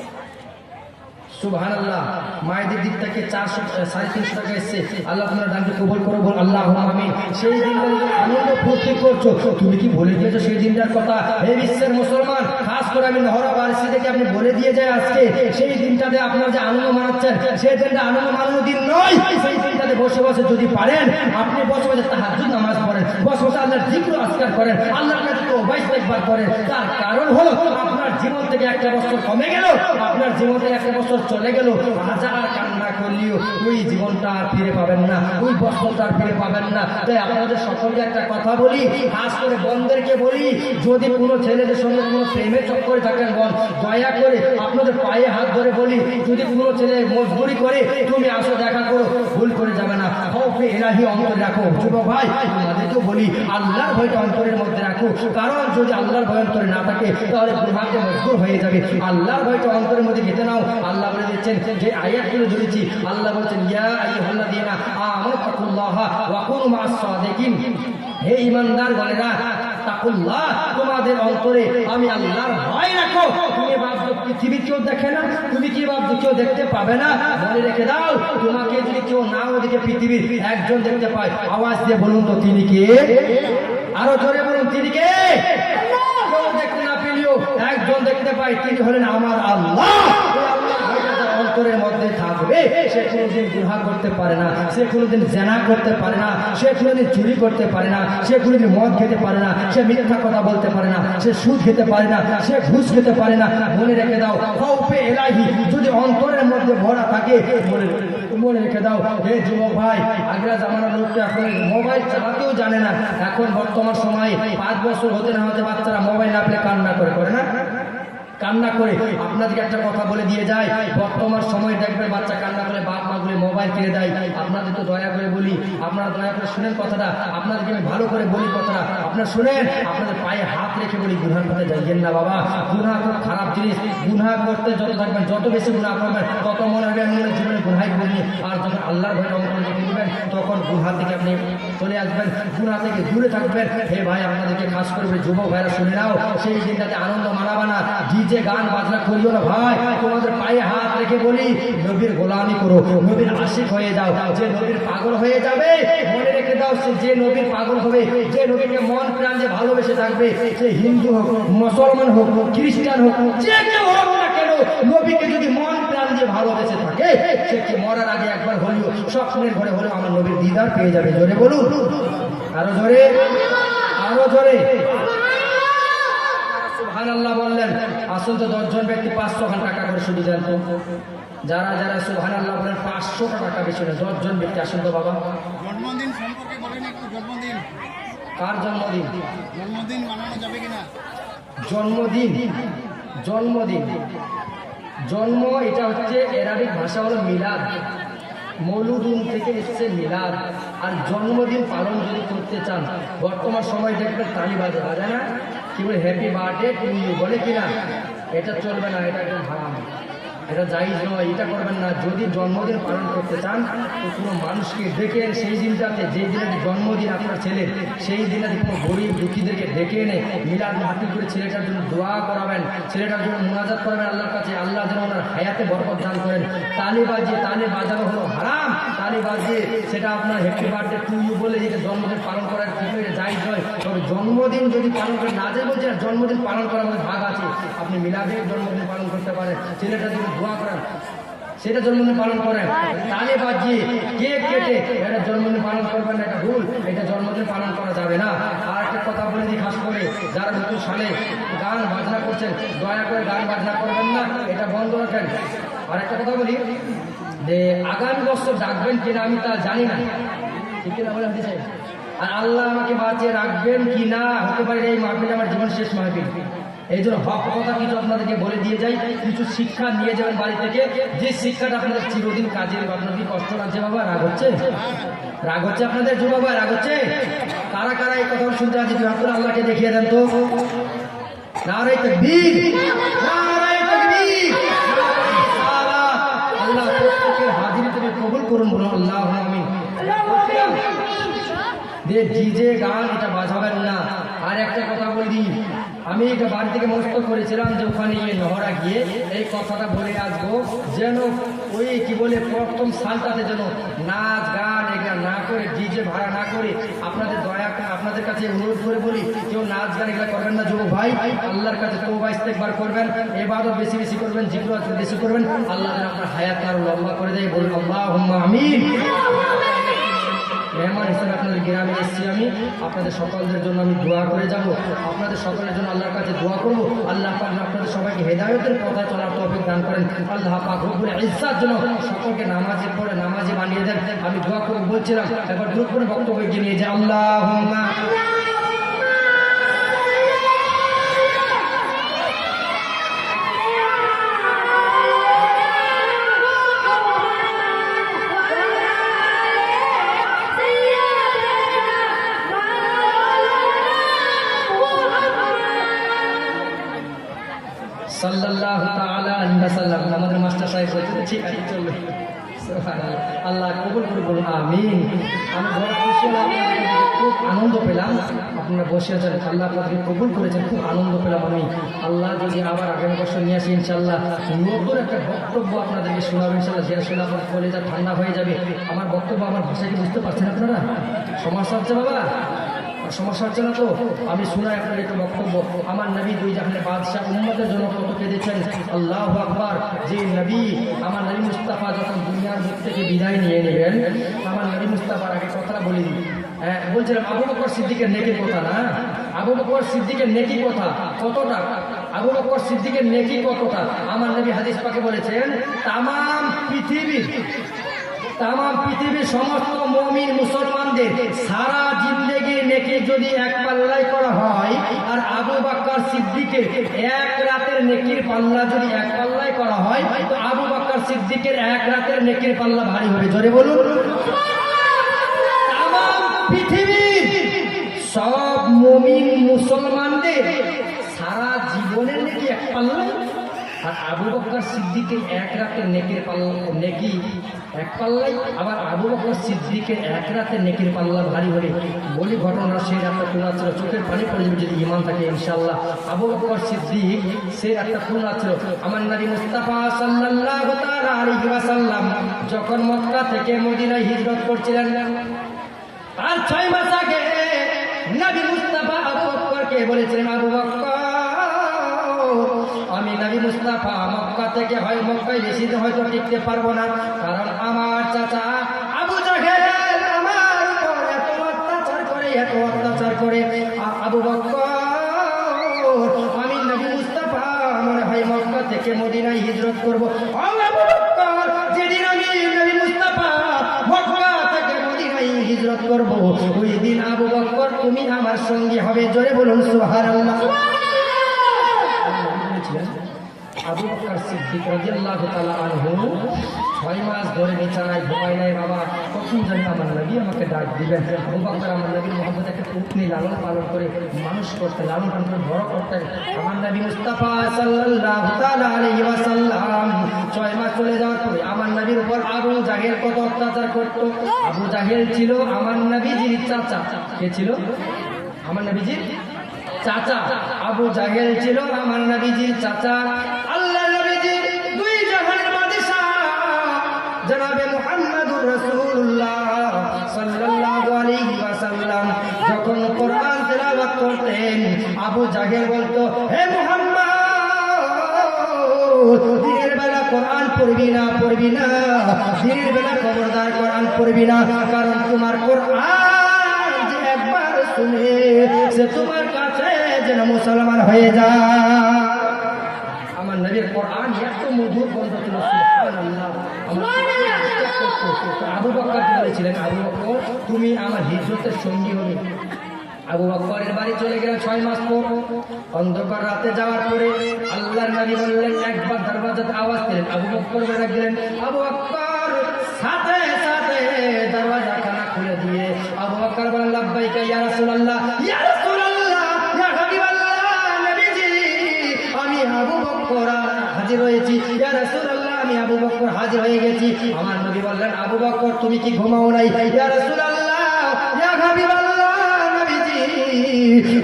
সুবহানাল্লাহ। মায়েদের দিক থেকে 400-350 টাকা এসছে, আল্লাহ তোমার দানকে কবুল করো, বল আল্লাহুম্মা আমিন। সেই দিনটা আনন্দ ফুর্তি করছো, তুমি কি ভুলে গিয়েছো সেই দিনটার কথা? হে বিশ্বের মুসলমান, খাস করে আমি নহরা বারসি থেকে আপনি বলে দিয়ে যায় আজকে সেই দিনটাতে আপনারা যে আনন্দ মানাচ্ছেন সেই দিনটা আনন্দ মানানোর দিন নয়। সেই দিনটাতে বসে বসে যদি পারেন আপনি বসে বসে তাহাজ্জুদ নামাজ পড়েন, বসে বসে আল্লাহর জিকির আজকার করেন, আল্লাহর কাছে তওবা ইস্তেগফার করেন। তার কারণ হলো আপনার জীবন থেকে একটা বছর কমে গেল, আপনার জীবন থেকে একটা বছর চলে গেল, হাজার কান্না করলেও ওই জীবনটা আর ফিরে পাবেন না, ওই বছরটা আর ফিরে পাবেন না। তাই আপনাদের সকলকে একটা কথা বলি, খাস করে বোনদেরকে বলি, যদি কোনো ছেলেদের সঙ্গে কোনো প্রেমে চক্করে থাকেন বোন, দয়া করে আপনাদের পায়ে হাত ধরে বলি, যদি কোনো ছেলে মজবুরি করে তুমি আসো দেখা করো, ভুল করে যাবে না, খৌফে ইলাহি অন্তরে রাখো। যুবক ভাই তোমাদেরকেও বলি আল্লাহর ভয়টা অন্তরের মধ্যে রাখো, কারণ যদি আল্লাহর ভয় অন্তরে না থাকে তাহলে গুনাহকে মজবুর হয়ে যাবে। আল্লাহর ভয়টা অন্তরের মধ্যে গেঁথে নাও। আল্লাহ বলে দিচ্ছেন, যে আয়াতগুলো ধরেছি, আল্লাহ বলছেন ইয়া আইয়ুহাল্লাযীনা আমানু তাকুল্লাহা ওয়া কুনু মা'আস সাদিকিন। হে ঈমানদার গণেরা, তাকুল্লাহ, তোমাদের অন্তরে আমি আল্লাহর ভয় রাখো। তুমি ভাবছো পৃথিবী কেউ দেখে না? তুমি কি ভাবছো কেউ দেখতে পাবে না? মনে রেখে দাও, তোমাকে যদি কেউ না ওদিকে পৃথিবীর একজন দেখতে পায়, আওয়াজ দিয়ে বলুন তো তিনি কে? আরো জোরে বলুন, তিনি কে? কেউ দেখতে না পেলেও একজন দেখতে পায়, তিনি হলেন আমার আল্লাহ। অন্তরের মধ্যে থাকবে, সে কোনোদিন গুনাহ করতে পারে না, সে কোনোদিন জেনা করতে পারে না, সে কোনোদিন চুরি করতে পারে না, সে কোনোদিন মদ খেতে পারে না, সে মিথ্যা কথা বলতে পারে না, সে সুদ খেতে পারে না, সে ঘুষ খেতে পারে না। মনে রেখে দাও, খাউফে ইলাহি যদি অন্তরের মধ্যে ভরা থাকে, মনে রেখে দাও, হে যুবক ভাই, আগের জামানার লোকটা এখন মোবাইল চালাতেও জানে না। এখন বর্তমান সময়ে 5 বছর হতে না হতে বাচ্চারা মোবাইল না পেলে কান্না করে না? কান্না করে। আপনাদেরকে একটা কথা বলে দিয়ে যায়, বর্তমান সময় দেখবেন বাচ্চা কান্না করে বাপ মা গুলো মোবাইল কিনে দেয়। আপনাদের তো দয়া করে বলি, আপনারা দয়া করে শুনেন কথাটা, আপনাদেরকে আমি ভালো করে বলি কথাটা, আপনারা শুনেন। আপনাদের পায়ে হাত রেখে বলি, গুনাহ করতে যাইয়েন না বাবা। গুনাহ খুব খারাপ জিনিস। গুনাহ করতে যত থাকবেন, যত বেশি গুনাহ করবেন, তত মনে হবে আমি জীবনে গুনাহই করিনি। আর যখন আল্লাহর ভয় অন্তরে রেখে দিবেন, তখন গুনাহ থেকে আপনি চলে আসবেন, গুনাহ থেকে দূরে থাকবেন। হে ভাই, আপনাদেরকে খাস করবে যুবক ভাইরা শুনে নাও, সেই দিনটাতে আনন্দ মানাবা না, যে গান বাজনা করিও না ভাই। তোমাদের পায়ে হাত রেখে বলি, নবীর গোলামি করো, নবীর আশিক হয়ে যাও। যে নবীর পাগল হয়ে যাবে, মনে রেখে দাও, সে যে নবীর পাগল হবে, যে নবীকে মন প্রাণ যে ভালোবেসে থাকবে, সে হিন্দু হোক, মুসলমান হোক, খ্রিস্টান হোক, যে কেউ হোক না কেন, নবীকে যদি মন প্রাণ দিয়ে ভালোবেসে থাকে, সে কি মরার আগে একবার হলেও, স্বপ্নের ঘরে হলেও আমার নবীর দিদার পেয়ে যাবে। জোরে বলুন, আরো জোরে, আরো জোরে সুবহানাল্লাহ বললেন। আসল তো 10 জন ব্যক্তি 500 টাকা করে শুধু দেন তো। যারা যারা সুবহানাল্লাহ বলেন 500 টাকা বেশি না, 10 জন ব্যক্তি আসুন তো বাবা। জন্মদিন সম্পর্কে বলেন একটু। জন্মদিন কার জন্মদিন? জন্মদিন মানানো যাবে কিনা? জন্মদিন, জন্মদিন, জন্ম এটা হচ্ছে আরবিক ভাষা হলো মিলাদ। মৌলুদুন থেকে এসছে মিলাদ। আর জন্মদিন পালন যদি করতে চান, বর্তমান সময় দেখবেন তালি বাজে, বাজে না? কি বলে, হ্যাপি বার্থডে টু ইউ বলে কিনা? এটা চলবে না, এটা একদম হারাম, এটা জায়েজ নয়, এটা করবেন না। যদি জন্মদিন পালন করতে চান, তো কোনো মানুষকে ডেকে সেই দিনটাতে, যেই দিনে জন্মদিন আপনার ছেলের, সেই দিনে কোনো গরিব দুঃখীদেরকে ডেকে এনে মিলাদ মাহফিল করে ছেলেটার জন্য দোয়া করাবেন, ছেলেটার জন্য মুনাজাত করবেন আল্লাহর কাছে, আল্লাহ যেন ওনার হায়াতে বরকত দান করেন। তালি বাজিয়ে, তালি বাজানো হলো হারাম। তালি বাজিয়ে সেটা আপনার হ্যাপি বার্থডে টু ইউ বলে যেটা জন্মদিন পালন করার কিছু এটা জায়েজ নয়। তবে জন্মদিন যদি পালন করে, না যে বলছে জন্মদিন পালন করার মধ্যে ভাগ আছে, আপনি মিলাদে জন্মদিন পালন করতে পারেন, ছেলেটার জন্য দোয়া করেন, সেটা জন্মদিন পালন করেন। তালে বাজিয়ে কেক কেটে এটা জন্মদিন পালন করবেন না, এটা ভুল, এটা জন্মদিন পালন করা যাবে না। আর একটা কথা বলে দিই, খাস করে যারা নতুন সালে গান বাজনা করছেন, দয়া করে গান বাজনা করবেন না, এটা বন্ধ রাখেন। আর একটা কথা বলি, যে আগামী বছর ডাকবেন কিনা আমি তা জানি না, ঠিক কিনা বলে হতে চাই। আর আল্লাহ আমাকে বাঁচিয়ে রাখবেন কি না, হতে পারে এই মাহফিল আমার জীবন শেষ মাহফিল। এই জন্য হক কথা কিছু আপনাদেরকে বলে দিয়ে যাই, কিছু শিক্ষা নিয়ে যাবেন বাড়ি থেকে, যে শিক্ষাটা আপনাদের চিরদিন কাজে। আপনার কি কষ্ট লাগছে বাবা? রাগ হচ্ছে? রাগ হচ্ছে আপনাদের? যুব বাবা রাগ হচ্ছে? কারা কারা এই কথা শুনতে আছে? আপনারা আল্লাহকে দেখিয়ে দেন তো। নারে তাকবীর, নারে তাকবীর। আল্লাহ প্রত্যেকের হাজিরি থেকে কবুল করুন, বলুন আল্লাহুম্মা আমিন। ডিজে গান এটা বাজাবেন না। আর একটা কথা বলি, আমি এটা বাড়ি থেকে মস্ত করেছিলাম যে ওখানে গিয়ে নহরা গিয়ে এই কথাটা বলে আসবো, যেন ওই কি বলে প্রথম সালটাতে যেন নাচ গান এগুলা না করে, ডিজে ভাড়া না করে, আপনাদের দয়া আপনাদের কাছে অনুরোধ করে বলি, কেউ নাচ গান এগুলা করবেন না যুবক ভাই। আল্লাহর কাছে তওবা ইস্তেগফার করবেন, ইবাদত বেশি বেশি করবেন, জিকির বেশি করবেন, আল্লাহ যেন আপনার হায়াত আরো লম্বা করে দেয়। বলুন আল্লাহুম্মা আমিন। মেহমান হিসেবে আপনাদের গ্রামে এসেছি আমি, আপনাদের সকলদের জন্য আমি দোয়া করে যাব, আপনাদের সকলের জন্য আল্লাহর কাছে দোয়া করবো। আল্লাহ পাক আপনাদের সবাইকে হেদায়েতের পথে চলার তৌফিক দান করেন। আল্লাহ পাক রব্বুল ইজ্জাত যেন সকলকে নামাজে পড়ে নামাজি বানিয়ে দেন। আমি দোয়া করে বলছিলাম, একবার দ্রুত করে বক্তব্য এগিয়ে নিয়ে যাই। আল্লাহুম্মা সাল্লাল্লাহু তাআলা আলাইহি ওয়াসাল্লাম। আমাদের মাস্টার সাহেব বলছেন ঠিক আছে চলবে। সুবহানাল্লাহ, আল্লাহ কবুল করে বলুন আমিন। আমি বড় খুশি হলাম, খুব আনন্দ পেলাম। আপনারা বসে আছেন, আল্লাহ আপনাকে কবুল করেছেন, খুব আনন্দ পেলাম আমি। আল্লাহ যদি আবার আগামী বছর নিয়ে আসি ইনশাল্লাহ, নতুন একটা বক্তব্য আপনাদেরকে শোনাবো ইনশাল্লাহ, যে শুনে আপনার কলেজা ঠান্ডা হয়ে যাবে। আমার বক্তব্য আমার ভাষায় কি বুঝতে পারছেন আপনারা? সমস্যা হচ্ছে বাবা? সমস্যা হচ্ছে না তো? আমি শোনাই আপনার একটা বক্তব্য। আমার নবী দুই জাহানের বাদশাহ উম্মতের জন্য কত কেঁদেছেন। আল্লাহু আকবার। যে নবী, আমার নবী মুস্তাফা যখন দুনিয়ার মুখ থেকে বিদায় নিয়ে নেবেন, আমার নবী মুস্তাফার আগে কথাটা বলে দিই। বলছিলাম আবু বকর সিদ্দিকের নেকির কথা না? আবু বকর সিদ্দিকের নেকি কথা কতটা? আবু বকর সিদ্দিকের নেকি কতটা? আমার নবী হাদিস পাকে বলেছেন, তাম পৃথিবীর সমস্ত মুমিন মুসলমানদের সারা জিন্দেগির নেকি যদি এক পাল্লায় করা হয়, আর আবু বকর সিদ্দিকের এক রাতের নেকির পাল্লা যদি এক পাল্লায় করা হয়, তো আবু বকর সিদ্দিকের এক রাতের নেকির পাল্লা ভারী হবে। জোরে বলুন। পৃথিবীর সব মুমিন মুসলমানদের সারা জীবনের নেকি এক পাল্লা, আর আবু বকর সিদ্দিকের এক রাতের নেকির পাল্লা নেকি এক পাল্লাই, আবার আবু বকর সিদ্দিকের এক রাতের নেকির পাল্লা ভারী হলে বলি ঘটনা সেই রাতটা কোন ছিল, চোখের পানি পড়ে যাবে যদি ইমান থাকে ইনশাআল্লাহ। আবু বকর সিদ্দিক সেই রাতটা কোন ছিল? আমার নবী মুস্তাফা সাল্লাল্লাহু তাআলা আলাইহি ওয়াসাল্লাম যখন মক্কা থেকে মদিনায় হিজরত করছিলেন, আর 6 মাস আগে নবী মুস্তাফা আবু বকরকে বলেছিলেন, আবু বকর আমি নবী মুস্তাফা মক্কা থেকে মক্কায় বেশি দিন হয়তো টিকতে পারবো না, কারণ আমার চাচা আবু জাহেল আমার উপর এত অত্যাচার করে আবু বকর আমি নবী মুস্তাফা মনে হয় মক্কা থেকে মদিনায় হিজরত করবো। আবু বকর যেদিন আমি নবী মুস্তাফা মক্কা থেকে মদিনায় হিজরত করবো, ওই দিন আবু বকর তুমি আমার সঙ্গী হবে। জোরে বলুন সুবহানাল্লাহ। আবু বকর সিদ্দিক রাদিয়াল্লাহু তাআলা আনহু 6 মাস ধরে বিছানায় ঘুমায় নাই বাবা। কখন জানি আমার নবী আমাকে ডাক দিবেন। আবু বকর আমার নবীর মোহাম্মদ একটা পুত্নী লালন পালন করে মানুষ করতে, লালন পালন করে বড় করতেন। আমার নবী মুস্তাফা সাল্লাল্লাহু তাআলা আলাইহি ওয়াসাল্লাম 6 মাস চলে যাওয়ার পরে আমার নবীর উপর আবু জাহেল কত অত্যাচার করত। আবু জাহেল ছিল আমার নবীজির চাচা। কে ছিল? আমার নবীজির চাচা। আবু জাহেল ছিল আমার নবীজির চাচা। আল্লাহ নবীজির দুই জাহানের বাদশা জনাবে মুহাম্মদুর রাসূলুল্লাহ সাল্লাল্লাহু আলাইহি ওয়াসাল্লাম যখন কোরআন তেলাওয়াত করতেন, আবু জাহেল বলতো, হে মুহাম্মদ দিনের বেলা কোরআন পড়বি না, দিনের বেলা খবরদার কোরআন পড়বি না, কারণ তোমার কোরআন যে একবার শুনে সে তোমার কাছে যেন মুসলমান হয়ে যায়। আমার নবীর কোরআন এত মধুর কণ্ঠ ছিল, সুবহানাল্লাহ। আবু বকর বলেছিলেন, আবু বকর তুমি আমার হিজরতের সঙ্গী হবে। আবু বকরের বাড়ি চলে গেলেন 6 মাস পর। অন্ধকার রাতে যাওয়ার পরে আল্লাহর নবী বললেন, একবার দরজাতে আওয়াজ দিলেন, আবু বকর বলে ডাকলেন। আবু বকর সাথে সাথে দরজাখানা খুলে দিয়ে আবু বকর বললেন, লাব্বাইকা ইয়া রাসূলুল্লাহ, ইয়া রাসূলুল্লাহ, ইয়া হাবিবাল্লাহ, নবীজি আমি আবু বকর হাজির হয়েছি। ইয়া রাসূলুল্লাহ আমি আবু বকর হাজির হয়ে গেছি। আমার নবী বললেন, আবু বকর তুমি কি ঘুমাও নাই? ইয়া রাসূলুল্লাহ, ইয়া হাবিবাল্লাহ, নবীজি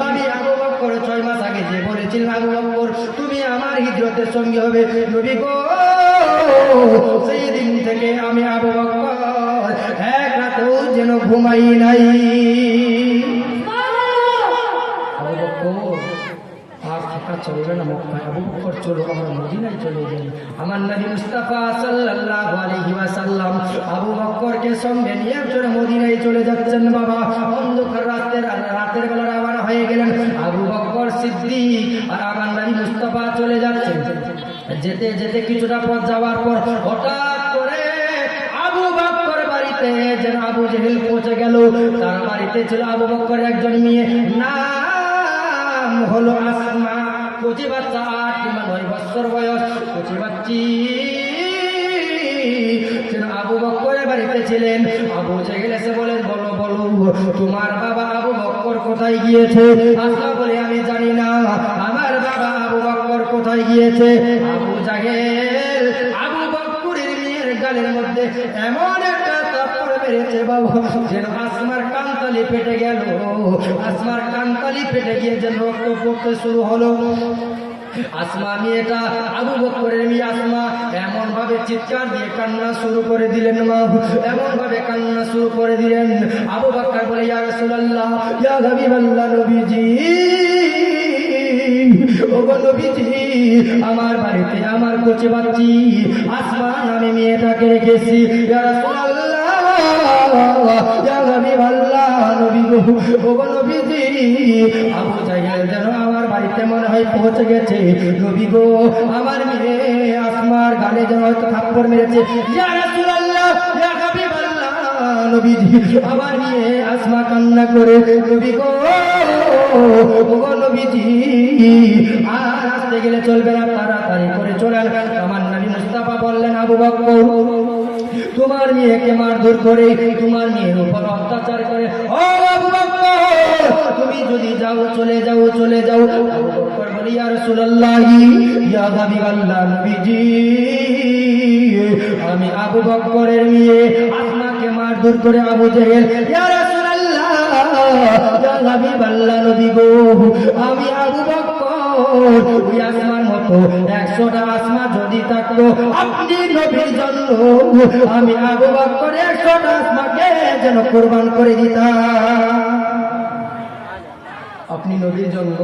আমি আবু বকর 6 মাস আগে যে বলেছিলাম, আবু বকর তুমি আমার হিজরতের সঙ্গে হবে। নবী গো সেই দিন থেকে আমি আবু বকর এক রাতেও যেন ঘুমাই নাই। আবু বকর আর থাকা চলবে না মক্কায়, আবু বকর চলো আমরা মদিনায় চলে যাই। আমার নবী মুস্তাফা সাল্লাল্লাহু আলাইহি ওয়াসাল্লাম আবু বকরকে সঙ্গে নিয়ে চলে মদিনায় চলে যাচ্ছেন বাবা। অন্ধকার রাতের বেলা রওনা হয়ে গেলেন আবু বকর সিদ্দিক আর আমার নবী মুস্তাফা চলে যাচ্ছেন। যেতে যেতে কিছুটা পথ যাওয়ার পর হঠাৎ করে আবু বকর বাড়িতে যেন আবু জাহেল পৌঁছে গেল। তার বাড়িতে ছিল আবু বকর একজন মেয়ে, নাম হলো আসমা। কচি বাচ্চা 8 কিংবা 9 বছর বয়স, কচি বাচ্চি আবু বকরের বাড়িতে ছিলেন। আবু জাহেল এসে বলেন, বলো বলো তোমার বাবা আবু বকর কোথায় গিয়েছে? আসমা বলে, আমি জানি না আমার বাবা আবু বকর কোথায় কোথায় গিয়েছে? আবু জাহেল আবু বকরের মেয়ের গালের মধ্যে এমন একটা থাপ্পড় মেরেছে বাবা, যেন আসমার কানতালি ফেটে গেল। আসমার কানতালি ফেটে গিয়ে যেন রক্ত পড়তে শুরু হলো। আসমা মেয়েটা, আবু বকরের মেয়ে আসমা এমন ভাবে চিৎকার দিয়ে কান্না শুরু করে দিলেন, মা এমন ভাবে কান্না শুরু করে দিলেন। আবু বকর বলে, ইয়া রাসূলুল্লাহ, ইয়া হাবিবাল্লাহ, নবীজি, ও গো নবীজি, আমার বাড়িতে আমার কচি বাচ্চি আসমা নামে মেয়েটাকে রেখেছি। ইয়া রাসূলুল্লাহ, ইয়া হাবিবাল্লাহ, নবী গো, ও গো নবীজি, আবু জাহেল যেন আমার বাড়িতে মনে হয় পৌঁছে গেছে। নবী গো, আমার মেয়ে আসমার গালে যেন হয়তো থাপ্পড় মেরেছে। ইয়া রাসূলুল্লাহ, ইয়া হাবিবাল্লাহ, নবীজি, আমার মেয়ে আসমা কান্না করে। নবী গো, ও গো নবীজি, আর আসতে গেলে চলবে না, তাড়াতাড়ি করে চলেন। আমার নবী মুস্তাফা বললেন, আবু বকর, তোমার মেয়েকে মারধর করে, তোমার মেয়ের উপর অত্যাচার করে, ও আবু বকর, তুমি যদি যাও, চলে যাও, চলে যাও। আবু বকর বলি, ইয়া রাসূলুল্লাহ, ইয়া হাবিবাল্লাহ, নবীজি, আমি আবু বকরের মেয়ে আসমাকে মারধর করে আবু জাহেল, ইয়া রাসূলুল্লাহ, ইয়া হাবিবাল্লাহ, নবী গো, আমি আবু বকর ওই আসমার মতো 100টা আসমা যদি থাকতো, আপনি নবীর জন্য আমি আবু বকর 100টা আসমাকে যেন কুরবান করে দিতাম। আপনি নবীর জন্য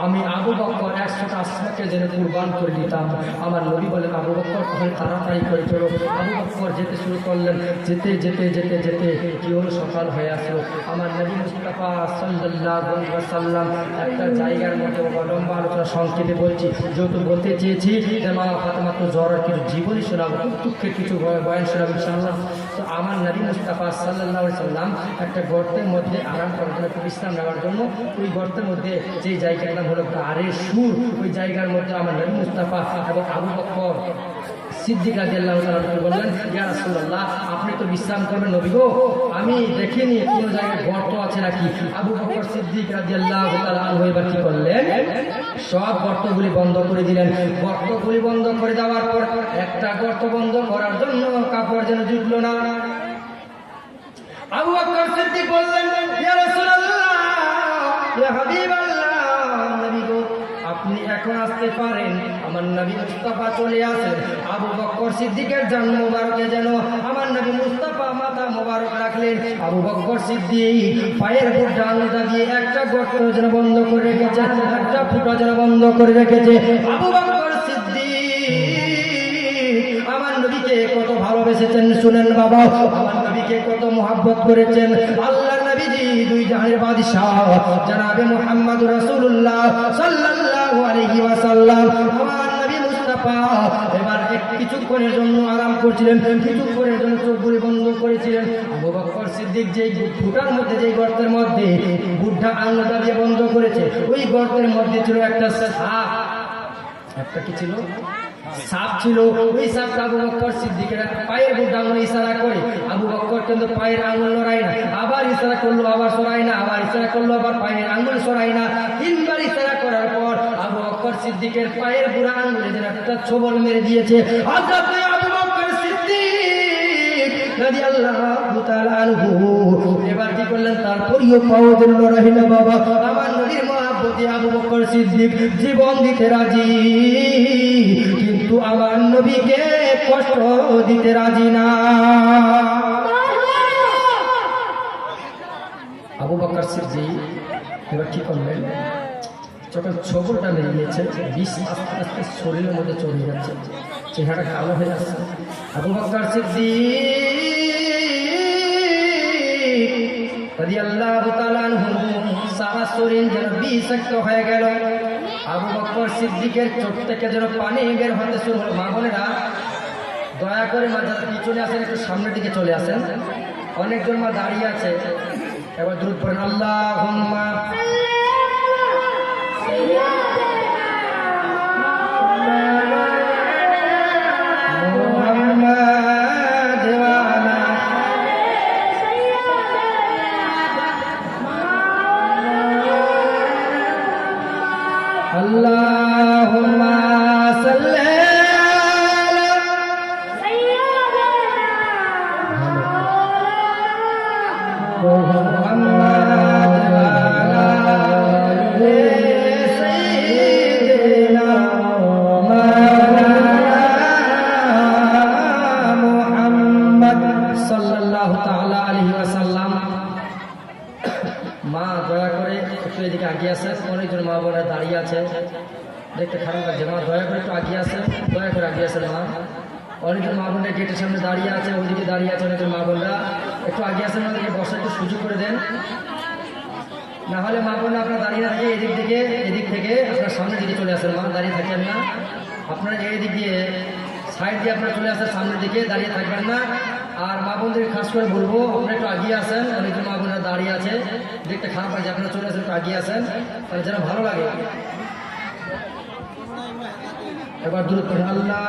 আমি আবু বকর 100টা আসমাকে যেন কুরবান করে দিতাম। আমার নবী বলেন, আবু বকর তাহলে তাড়াতাড়ি করে চলো। আবু বকর যেতে শুরু করলেন। যেতে যেতে যেতে যেতে কি হলো, সকাল হয়ে আসলো। আমার নবী মুস্তাফা সাল্লাল্লাহু আলাইহি ওয়াসাল্লাম একটা জায়গার মধ্যে, লম্বা আলোচনা সংক্ষেপে বলছি, যেহেতু বলতে চেয়েছি যে মা ফাতেমা তো জ্বর কিছু জীবনী শোনাবো, দুঃখের কিছু বয়ান শোনাবো ইনশাআল্লাহ। তো আমার নবী মুস্তাফা সাল্লাল্লাহু আলাইহি ওয়াসাল্লাম একটা গর্তের মধ্যে আরাম করার জন্য, বিশ্রাম নেওয়ার জন্য, ওই গর্তের মধ্যে যে জায়গার নাম হলো গারে সুর, ওই জায়গার মধ্যে আমার নবী মুস্তাফা এবং আবু বকর সিদ্দিক রাদিয়াল্লাহু তাআলা বললেন, ইয়া রাসূলুল্লাহ, আপনি তো বিশ্রাম করবেন, নবী গো, আমি দেখিনি কোন জায়গায় গর্ত আছে নাকি। আবু বকর সিদ্দিক রাদিয়াল্লাহু তাআলা আনহু এবার কি করলেন, সব গর্তগুলি বন্ধ করে দিলেন। গর্তগুলি বন্ধ করে দেওয়ার পর একটা গর্ত বন্ধ করার জন্য কাপড় যেন জুটলো না। আবু বকর সিদ্দিক বললেন, ইয়া রাসূলুল্লাহ, ইয়া হাবিবাল্লাহ, নবী গো, আপনি এখন আসতে পারেন। আমার নবী মুস্তাফা চলে আসেন। আবু বকর সিদ্দিকের জান মোবারকে যেন আমার নবী মুস্তাফা মাথা মোবারক রাখলেন। আবু বকর সিদ্দিক পায়ের বুটটা আঙুলটা দিয়ে একটা গর্ত যেন বন্ধ করে রেখেছে, একটা ফুটা যেন বন্ধ করে রেখেছে। আবু বকর সিদ্দিক আমার নবীকে কত ভালোবেসেছেন শুনেন বাবা, আমার নবীকে কত মহব্বত করেছেন। আল্লাহ নবীজি দুই জাহানের বাদশাহ জনাবে মুহাম্মদ রাসূলুল্লাহ সাল্লাল্লাহু আলাইহি ওয়াসাল্লাম, আমার নবী মুস্তাফা এবার কিছুক্ষণের জন্য আরাম করছিলেন, কিছুক্ষণের জন্য চোখগুলি বন্ধ করেছিলেন। আবু বকর সিদ্দিক যে ফুটার মধ্যে, যে গর্তের মধ্যে বুদ্ধা আঙুলটা দিয়ে বন্ধ করেছে, ওই গর্তের মধ্যে ছিল একটা সাপ। একটা কি ছিল, সাপ ছিল। ওই সাপটা আবু বকর সিদ্দিকের পায়ের বুট আঙুল ইশারা করে, আবু বকর কিন্তু পায়ের আঙুল নড়ায় না, আবার ইশারা করলো, আবার সরায় না, আবার ইশারা করলো, আবার পায়ের আঙুল সরায় না। 3বার ইশারা করার পর আবু বকর সিদ্দিকের পায়ের বুড়া আঙুলে যেন একটা ছোবল মেরে দিয়েছে। হযরত আবু বকর সিদ্দিক রাদিয়াল্লাহু তাআলা আনহু এবার কি করলেন, তার প্রিয় পাও যেন নড়ায় না বাবা। আমার নবীর মহব্বতে আবু বকর সিদ্দিক জীবন দিতে রাজি, কিন্তু আমার নবীকে কষ্ট দিতে রাজি না। আবু বকর সিদ্দিক এবার কি করলেন, যখন ছবলটা মেরে নিয়েছে, বিষ আস্তে আস্তে শরীরের মধ্যে চলে যাচ্ছে, চেহারা কালো হয়ে যাচ্ছে। আবু বকর সিদ্দিক রাদিয়াল্লাহু তাআলা আনহু সারা শরীর যেন বিষাক্ত হয়ে গেল। আবু বকর সিদ্দিকের চোখ থেকে যেন পানি বের হতে শুরু হলো। মা বোনেরা, দয়া করে মা যারা পিছনে আসেন একটু সামনের দিকে চলে আসেন। অনেকজন মা দাঁড়িয়ে আছে, এবার দ্রুত পড়েন, আল্লাহুম্মা মুহাম্মাদ ওয়া আলা আল্লাহুম্মা এদিকে আগিয়ে আসেন। অনেকজন মা বোনেরা দাঁড়িয়ে আছে, দেখতে খারাপ লাগছে। মা দয়া করে একটু আগিয়ে আসেন, দয়া করে আগিয়ে আসেন মা। অনেকজন মা বোনরা গেটের সামনে দাঁড়িয়ে আছে, ওইদিকে দাঁড়িয়ে আছে অনেকজন মা বোনরা, একটু আগিয়ে আসেন, ওদেরকে বসার একটু সুযোগ করে দেন। না হলে মা বোনরা আপনারা দাঁড়িয়ে থাকে এদিক থেকে আপনার সামনের দিকে চলে আসেন। মা দাঁড়িয়ে থাকেন না, আপনারা এদিক দিয়ে সাইড দিয়ে আপনারা চলে আসেন, সামনের দিকে দাঁড়িয়ে থাকবেন না। আর মা বোনদের খাস করে বলবো আপনারা একটু আগিয়ে আসেন, অনেকজন মা বোনরা দাঁড়িয়ে আছে, দেখতে খারাপ লাগছে, আপনারা চলে আসেন, একটু আগিয়ে আসেন, তাহলে যেন ভালো লাগে। এবার দূর করে আল্লাহ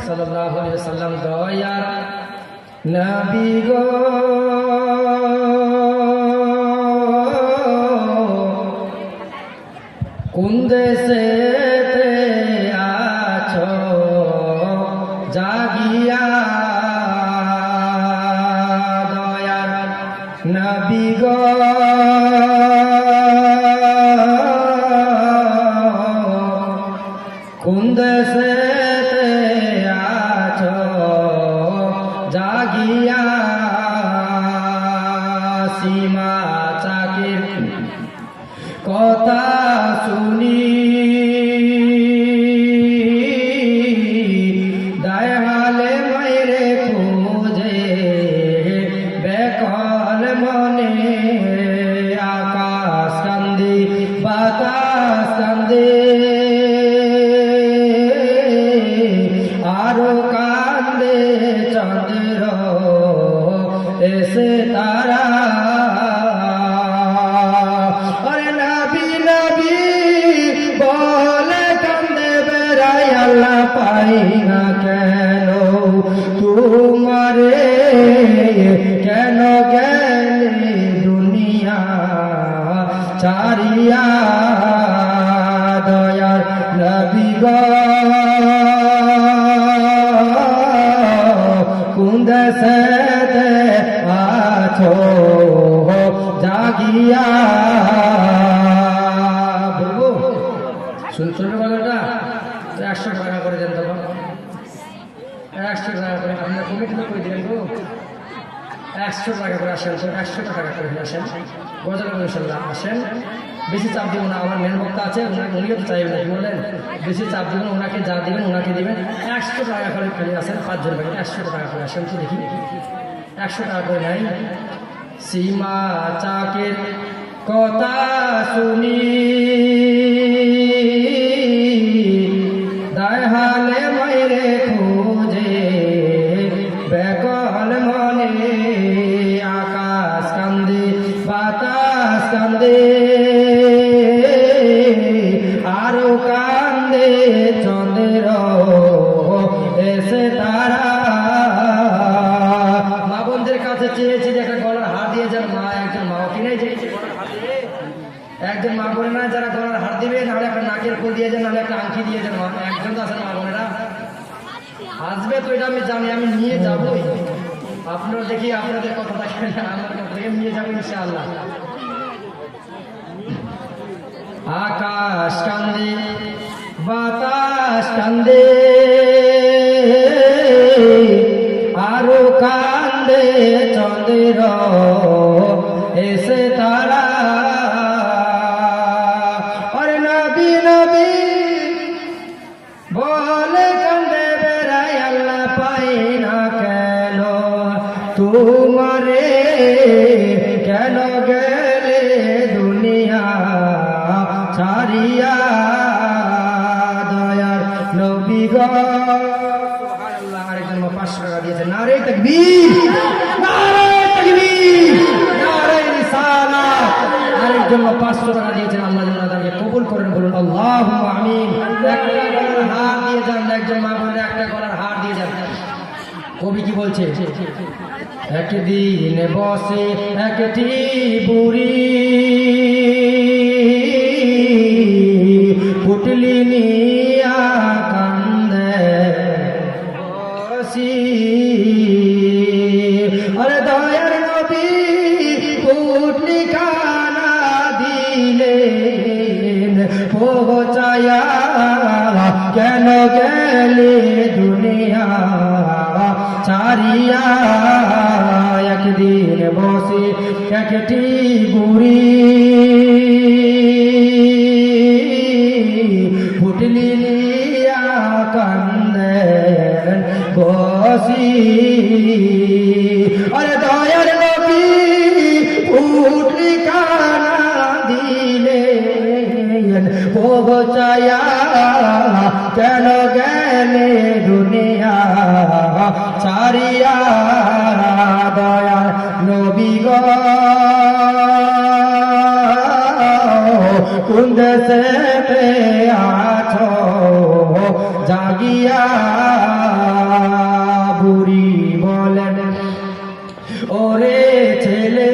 সাল্লাল্লাহু আলাইহি ওয়াসাল্লাম দয়ার নবী গো কোন দেশেতে আছো জাগিয়া দয়ার নবী গো কোন দেশেতে আছো জাগিয়া সীমা চাকির কথা শুনি দয়ালে মাইরে খোঁজে বেকল মনে আকাশ কান্দি বাতাস কান্দে আরো কান্দে চন্দ্র এসে তারা পাই না কেন তোমারে কেন গেলে দুনিয়া চারিয়া দয়ার নবী গো কোন দেশেতে আছো জাগিয়া বলবো শুনছো বাংলাটা 100 টাকা করে দেন, তখন 100 টাকা করে আপনার কমিটি করে দিলেন গো, 100 টাকা করে আসেন, 100 টাকা করে আসেন, গজল ইনশাল্লাহ আসেন। বেশি চাপ দিব না, আমার মেন বক্তা আছে, উনিও তো চাইবেন কি বলেন, বেশি চাপ দিবেন, ওনাকে যা দিবেন ওনাকে দিবেন। 100 টাকা করে খালি আসেন, 5 জন পাবেন, 100 টাকা করে আসেন তো দেখি, 100 টাকা করে নাই। সীমা চাকের কথা শুনি দয়ালে মাইরে খোঁজে বেকল মনে আকাশ কান্দে বাতাস কান্দে আরো কান্দে চন্দ্র এসে তারা। মা বোনদের কাছে চেয়েছি যে একটা গলার হার দিয়ে যান, মা একজন মা কিনে চেয়েছে একজন মা বোনে না যারা গলার হার দিবে, নাহলে একটা নাকের ফুল দিয়ে যান, নাহলে একটা আংটি দিয়ে যান। একজন তো আছেন মা বোনেরা আসবে তো, এটা আমি জানি, আমি নিয়ে যাবই। আপনারা দেখি আপনাদের কথা দেখেন, আমার কথা থেকে নিয়ে যাবো ইনশাআল্লাহ। আকাশ কান্দে বাতাস কান্দে আরো কান্দে চন্দ্র এসে তারা। আরে নবী নবী বলে কান্দে বেড়াই আল্লাহ পাই না কেন তোমারে কেন গেলে দুনিয়া ছাড়িয়া দয়ার নবী গো। সুবহানাল্লাহ, আরেকজন 500 টাকা দিয়েছে। নারে তাকবীর, নারে তাকবীর, নারে রিসালাত। আরেকজন 500 টাকা দিয়েছেন, আল্লাহ যেন তাদেরকে কবুল করেন, বলুন আল্লাহুম্মা আমিন। একটা গলার হার দিয়ে যান, একজন মা বোনের একটা গলার হার দিয়ে যান। কবি কি বলছে, একদিন বসে একটি বুড়ি পুটলি নিয়া কান্দে বসি আরে দয়ার নবী পুটলি কানা দিলেন পৌঁছায়া কেন গেলে দুনিয়া ছাড়িয়া একদিন বসে একটি বুড়ি পুটলি লিয়া কান্দেন বসি আরে দয়ার নবী পুটলি কানা দিলেন পৌঁছায়া কেন গেলে দুনিয়া ছাড়িয়া দয়ার নবী গো কোন দেশে আছো জাগিয়া বুড়ি বলেন ওরে ছেলে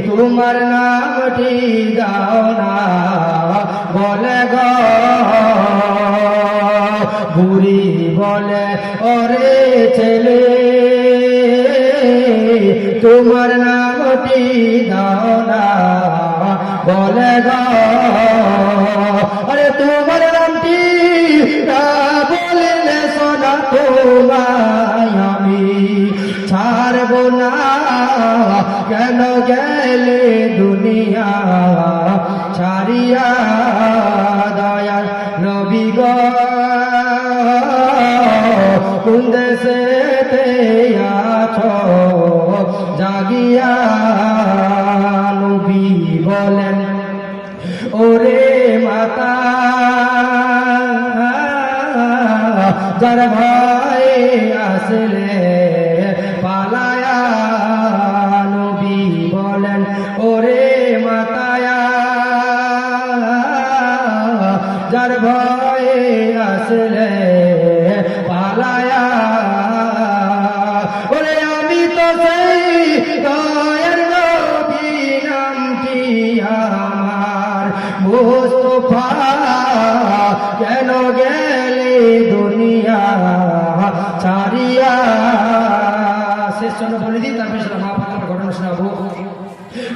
তোমার নামটি দাও না বলে গো বুড়ি বলে ওরে ছেলে তোমার নামটি দাও না বলে গো আরে তোমার নামটি না বললে শোনা তোমায় আমি ছাড়ব না কেন গেলে দুনিয়া ছাড়িয়া দয়াল নবী গো কোন দেশেতে আছো জাগিয়া নবী বলেন ওরে মাতা যার ভয় আসলে পালায়া নবী বলেন ওরে মাতায়া যার ভয় আসলে পালায়া ওরে আমি তো সেই দয়ার নবী নামটি আমার মুস্তাফা কেন গেলে দুনিয়া ছাড়িয়া শেষ জন্য বলে দিই তারপরে সেটা মা বাবার ঘটনা শোনাবো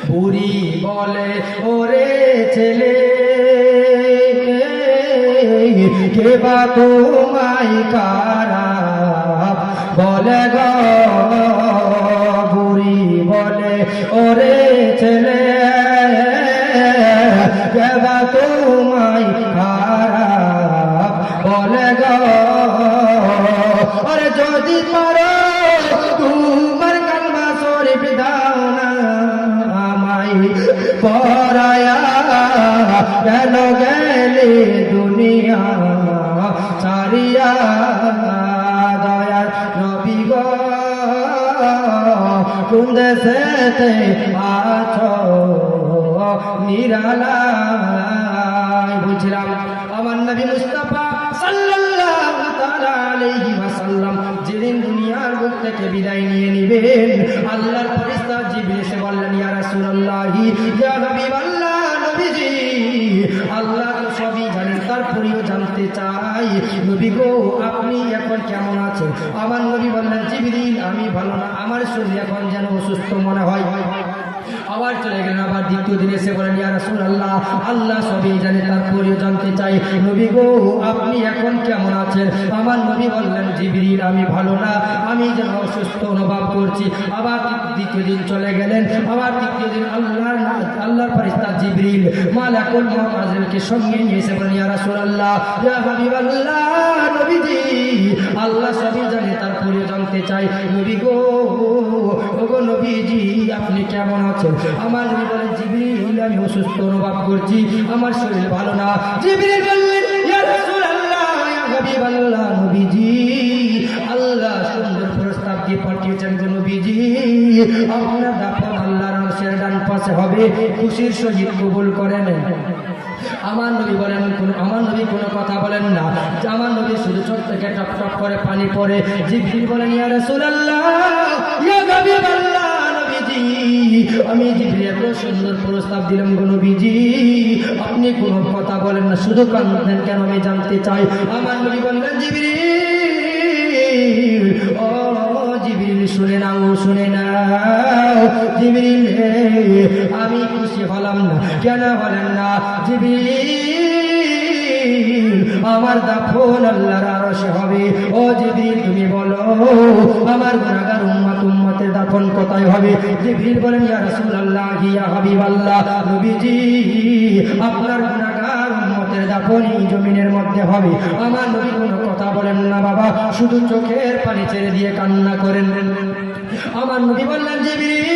বুড়ি বলে ওরে ছেলে কে বা তোমায় কারা বলে গো বুড়ি বলে ওরে ছেলে কে বা তোমায় কারা বলে গো আরে যদি পারো তোমার কালমা শরীফ দাও না আমায় পরায়া কেন গেলে দুনিয়া ছাড়িয়া দয়ার নবী গো কোন দেশেতে আছো নিরালায় বলছিলাম আমার নবী মুস্তাফা সাল্লাল্লাহু তাআলা আলাইহি ওয়াসাল্লাম যেদিন দুনিয়ার বুক থেকে বিদায় নিয়ে নেবেন আল্লাহর ফেরেশতা জিবরিল এসে বললেন ইয়া রাসূলুল্লাহি ইয়া হাবিবাল্লাহ নবীজি আল্লাহ তো সবই জানেন তারপরেও জানতে চাই নবী গো আপনি এখন কেমন আছেন আমার নবী বললেন জিবরিল আমি ভালো না আমার শরীর এখন যেন অসুস্থ মনে হয় আবার চলে গেলেন আবার দ্বিতীয় দিন এসে বলেন ইয়া রাসূলুল্লাহ আল্লাহ সবই জানে তারপরেও জানতে চাই নবী গো আপনি এখন কেমন আছেন আমার নবী বললেন জিবরিল আমি ভালো না আমি যেন অসুস্থ অনুভব করছি আবার দ্বিতীয় দিন চলে গেলেন আবার তৃতীয় দিন আল্লাহর ফেরেশতা জিবরিল মালাকুল মউত আজরাইলকে সঙ্গে নিয়ে এসে বলেন ইয়া রাসূলুল্লাহ ইয়া হাবিবাল্লাহ নবীজি আল্লাহ সবই জানে তারপরেও জানতে চাই নবী গো ওগো নবীজি আপনি কেমন আছেন আমার নবী বলেন জিবরিল আমি অসুস্থ অনুভব করছি আমার শরীর ভালো না জিবরিল বললেন ইয়া রাসূলুল্লাহ ইয়া হাবিবাল্লাহ নবীজি আল্লাহ সুন্দর প্রস্তাব দিয়ে পাঠিয়েছেন গো নবীজি আপনার দাফন আল্লাহর আরশের ডান পাশে হবে খুশির সহিত কবুল করে নেন আমার নবী বলেন আমার নবী কোনো কথা বলেন না আমার নবী শুধু চোখ থেকে টপ টপ করে পানি পড়ে জিবরিল বলেন ইয়া রাসূলুল্লাহ ইয়া হাবিবাল্লাহ নবীজি আমি জিবরিল এত সুন্দর প্রস্তাব দিলাম গো নবীজি, আপনি কোনো কথা বলেন না, শুধু কাঁদতেন কেন আমি জানতে চাই। আমার নবী বললেন জিবরিল, ও জিবরিল শুনে নাও, শুনে নাও জিবরিল, আমি খুশি হলাম না, কেন হলেন না জিবরিল? আমার দাফন আল্লাহর আরশে হবে। ও জিবরিল তুমি বলো আমার গুনাহগার উম্মতের দাফন কোথায় হবে? জিবরিল বলেন ইয়া রাসূলুল্লাহ ইয়া হাবিবাল্লাহ, নবীজি আপনার গুনাহগার উম্মতের দাফন এই জমিনের মধ্যে হবে। আমার নবী কোনো কথা বলেন না বাবা, শুধু চোখের পানি ছেড়ে দিয়ে কান্না করেন। আমার নবী বললেন জিবরিল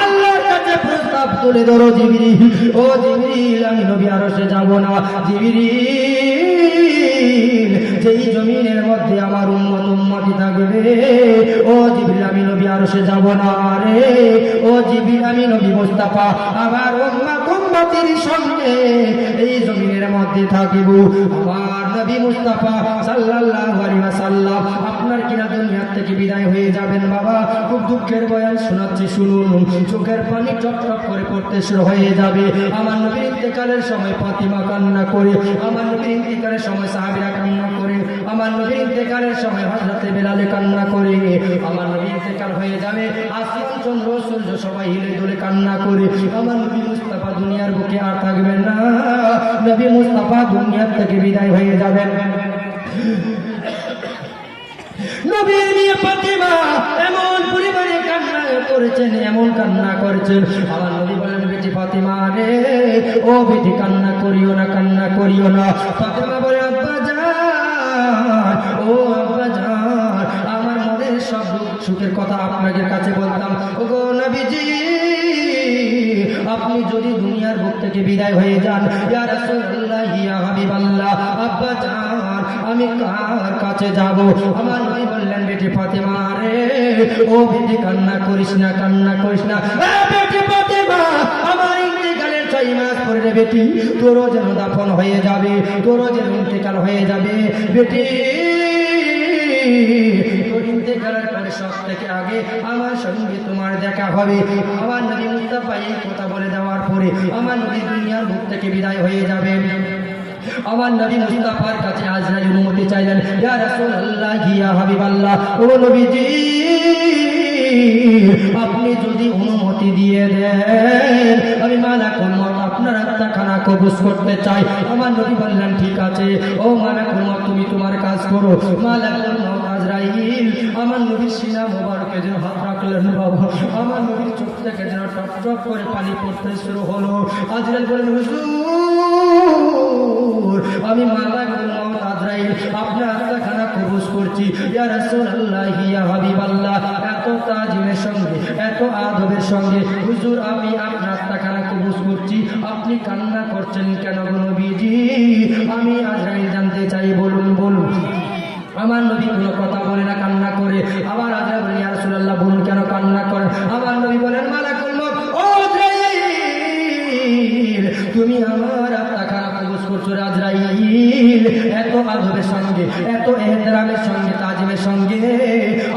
আল্লাহর কাছে প্রস্তাব তুলে ধরো জিবরিল। ও জিবরিল আমি নবী আরশে যাব না জিবরিল, যেই জমিনের মধ্যে আমার উম্মতি থাকবে ও জিবরিল আমি নবী আরশে যাব না রে। ও জিবরিল আমি নবী মুস্তাফা আমার উম্মতির সঙ্গে এই জমিনের মধ্যে থাকিব। আমার নবী মুস্তাফা সাল্লাল্লাহু আলাইহি ওয়াসাল্লাম আপনার কিনা দুনিয়া থেকে বিদায় হয়ে যাবেন বাবা। খুব দুঃখের বয়ান শোনাচ্ছি শুনুন, চোখের পানি টপ টপ করে পড়তে শুরু হয়ে যাবে। আমার নবীর ইন্তেকালের সময় ফাতিমা কান্না করে, আমার নবীর ইন্তেকালের সময় সাহাবীরা কান্না করে, আমার নবীর ইন্তেকালের সময় হযরতে বেলাল কান্না করে। আমার নবীর ইন্তেকাল হয়ে যাবে, আসমান চন্দ্র সূর্য সবাই হিলে দুলে কান্না করে। আমার নবী মুস্তাফা দুনিয়ার বুকে আর থাকবেন না, নবী মুস্তাফা দুনিয়ার থেকে বিদায় হয়ে যাবেন। নবীর নিয়ে ফাতিমা এমন পরিমাণে কান্না করেছেন, এমন কান্না করেছেন। আমার নবী বলেন বেটি ফাতিমা রে, ও বেটি কান্না করিও না, কান্না করিও না। ফাতিমা বলে আব্বা জান, ও আব্বা জান, আমার মনের সব দুঃখ সুখের কথা আপনাদের কাছে বলতাম। ও গো নবীজি আপনি যদি দুনিয়ার বুক থেকে বিদায় হয়ে যান, ইয়া রাসূলুল্লাহ ইয়া হাবিবাল্লাহ, আব্বা জান আমি কার কাছে যাব? আমার নবী বললেন বেটি ফাতিমা রে, ও বেটি কান্না করিস না, কান্না করিস না। বেটি ফাতিমা আমার ইন্তেকালের 6 মাস পরে রে বেটি তোরও যেন দাফন হয়ে যাবে, তোরও যেন ইন্তেকাল হয়ে যাবে বেটি। তোর ইন্তেকালের পরে সব থেকে আগে আমার সঙ্গে তোমার দেখা হবে। আমার নবী মুস্তাফা এই কথা বলে দেওয়ার পরে আমার নবী দুনিয়ার বুক থেকে বিদায় হয়ে যাবে। আমার নবী মুস্তাফার কাছে আজরাইল অনুমতি চাইলেন, ইয়া রাসূলুল্লাহ ইয়া হাবিবাল্লাহ, ও নবীজি আপনি যদি অনুমতি দিয়ে দেন আমি মালাকুল মউত আপনার আত্মাখানা কবজ করতে চাই। আমার নবী বললেন ঠিক আছে, ও মালাকুল মউত তুমি তোমার কাজ করো। মালাকুল মউত আজরাইল আমার নবীর সিনা মোবারকে যেন হাত রাখলেন বাবা, আমার নবীর চোখ থেকে যেন টপ টপ করে পানি পড়তে শুরু হলো। আজরাইল বলেন হুজুর আমি মালাকুল মউত আজরাইল আপনার আত্মাখানা কবজ করছি। ইয়া রাসূলুল্লাহ ইয়া হাবিবাল্লাহ, এত তাজিমের সঙ্গে এত আদবের সঙ্গে হুজুর আমি আপনার আত্মাখানা কবজ করছি, আপনি কান্না করছেন কেন গো নবীজি? আমি আজরাইল জানতে চাই, বলুন বলুন। আমার নবী কোনো কথা বলে না, কান্না করে। আবার আজরাইল বলেন ইয়া রাসূলুল্লাহ বলুন কেন কান্না করেন? আমার নবী বলেন মালাকুল মউত ও আজরাইল তুমি আমার আত্মাখানা কবজ করছো। আজরাইল এত আদবের সঙ্গে এত এহতেরামের সঙ্গে তাজিমের সঙ্গে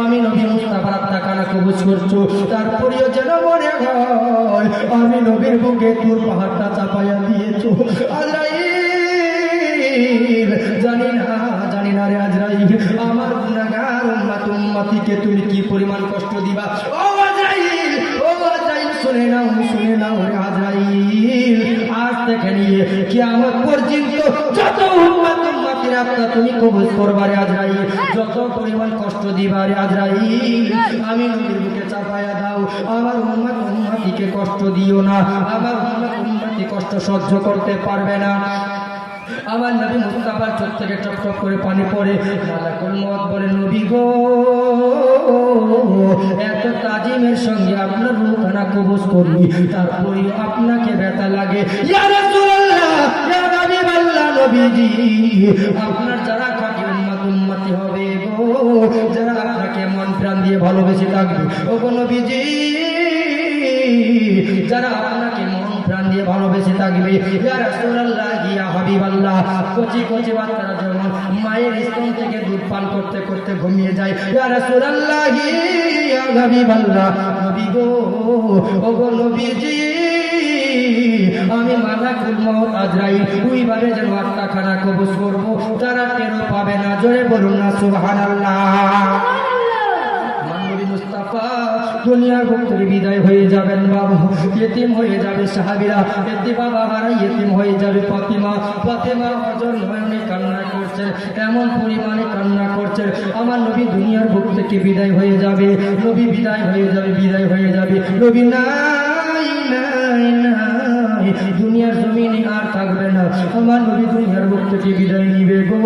আমি নবী মুস্তাফার আত্মাখানা কবজ করছো, তারপরেও যেন মনে হয় আমি নবীর বুকে তোর পাহাড়টা চাপাইয়া দিয়েছো। আজরাইল জানি না রে আজরাইল আমার গুনাহগার উম্মতিকে তুমি কি পরিমাণ কষ্ট দিবা। ও আজরাইল, ও আজরাইল শুনে নাও রে আজরাইল, আজ থেকে নিয়ে কিয়ামত পর্যন্ত যত উম্মতির আত্মা তুমি কবজ করবা রে আজরাইল, যত পরিমাণ কষ্ট দিবা রে আজরাইল আমি নবীর বুকে চাপায়া দাও। আমার উম্মতিকে কষ্ট দিও না, আমার উম্মতি কষ্ট সহ্য করতে পারবে না। আমার নবী মুস্তাফার চোখ থেকে টপ টপ করে পানি পড়ে। মালাকুল মউত বলে নবী গো এত তাজিমের সঙ্গে আপনার রূহখানা কবজ করি, তারপরে আপনাকে ব্যথা লাগে। ইয়া রাসূলুল্লাহ ইয়া হাবিবাল্লাহ নবীজি আপনার যারা খাঁটি উম্মতি হবে গো, যারা আপনাকে মন প্রাণ দিয়ে ভালোবেসে থাকবে ও গো নবীজি, যারা আপনাকে মন প্রাণ দিয়ে ভালোবেসে থাকবে। ইয়া রাসূলুল্লাহ ইয়া হাবিবাল্লাহ কচি কচি বাচ্চারা যেমন মায়ের স্তন থেকে দুধ পান করতে করতে ঘুমিয়ে যায়। ইয়া রাসূলুল্লাহি ইয়া হাবিবাল্লাহ, নবী গো, ওগো নবীজি, আমি মালাকুল মউত আজরাইল ওইভাবে যেন আত্মাখানা কবজ করব, তারা টেরও পাবে না। জোরে বলুন না সুবহানাল্লাহ। দুনিয়ার বুক থেকে বিদায় হয়ে যাবেন বাবু, ইতিম হয়ে যাবে সাহাবীরা, এতে বাবা হারাই ইতিম হয়ে যাবে ফাতিমা। ফাতিমা হযরত নয়নে কান্না করছে, এমন পরিমাণে কান্না করছে, আমার নবী দুনিয়ার বুক থেকে বিদায় হয়ে যাবে, নবী বিদায় হয়ে যাবে, বিদায় হয়ে যাবে, নবী নাই নাই নাই, দুনিয়ার জমিনে আর থাকবে না, আমার নবী দুনিয়ার বুক থেকে বিদায় নিবে গো।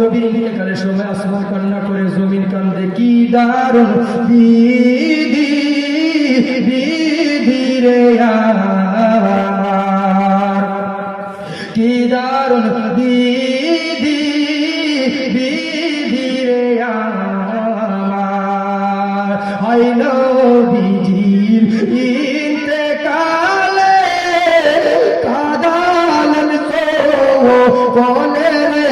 নবীর ইন্তেকালের সময় আসমান কান্না করে, জমিন কান্দে, কি দারুণ বিধি বিধি রে আর, কি দারুণ বিধি বিধি রে আমার, হায় নবীজির ইন্তেকালে কাঁদালেন বলে রে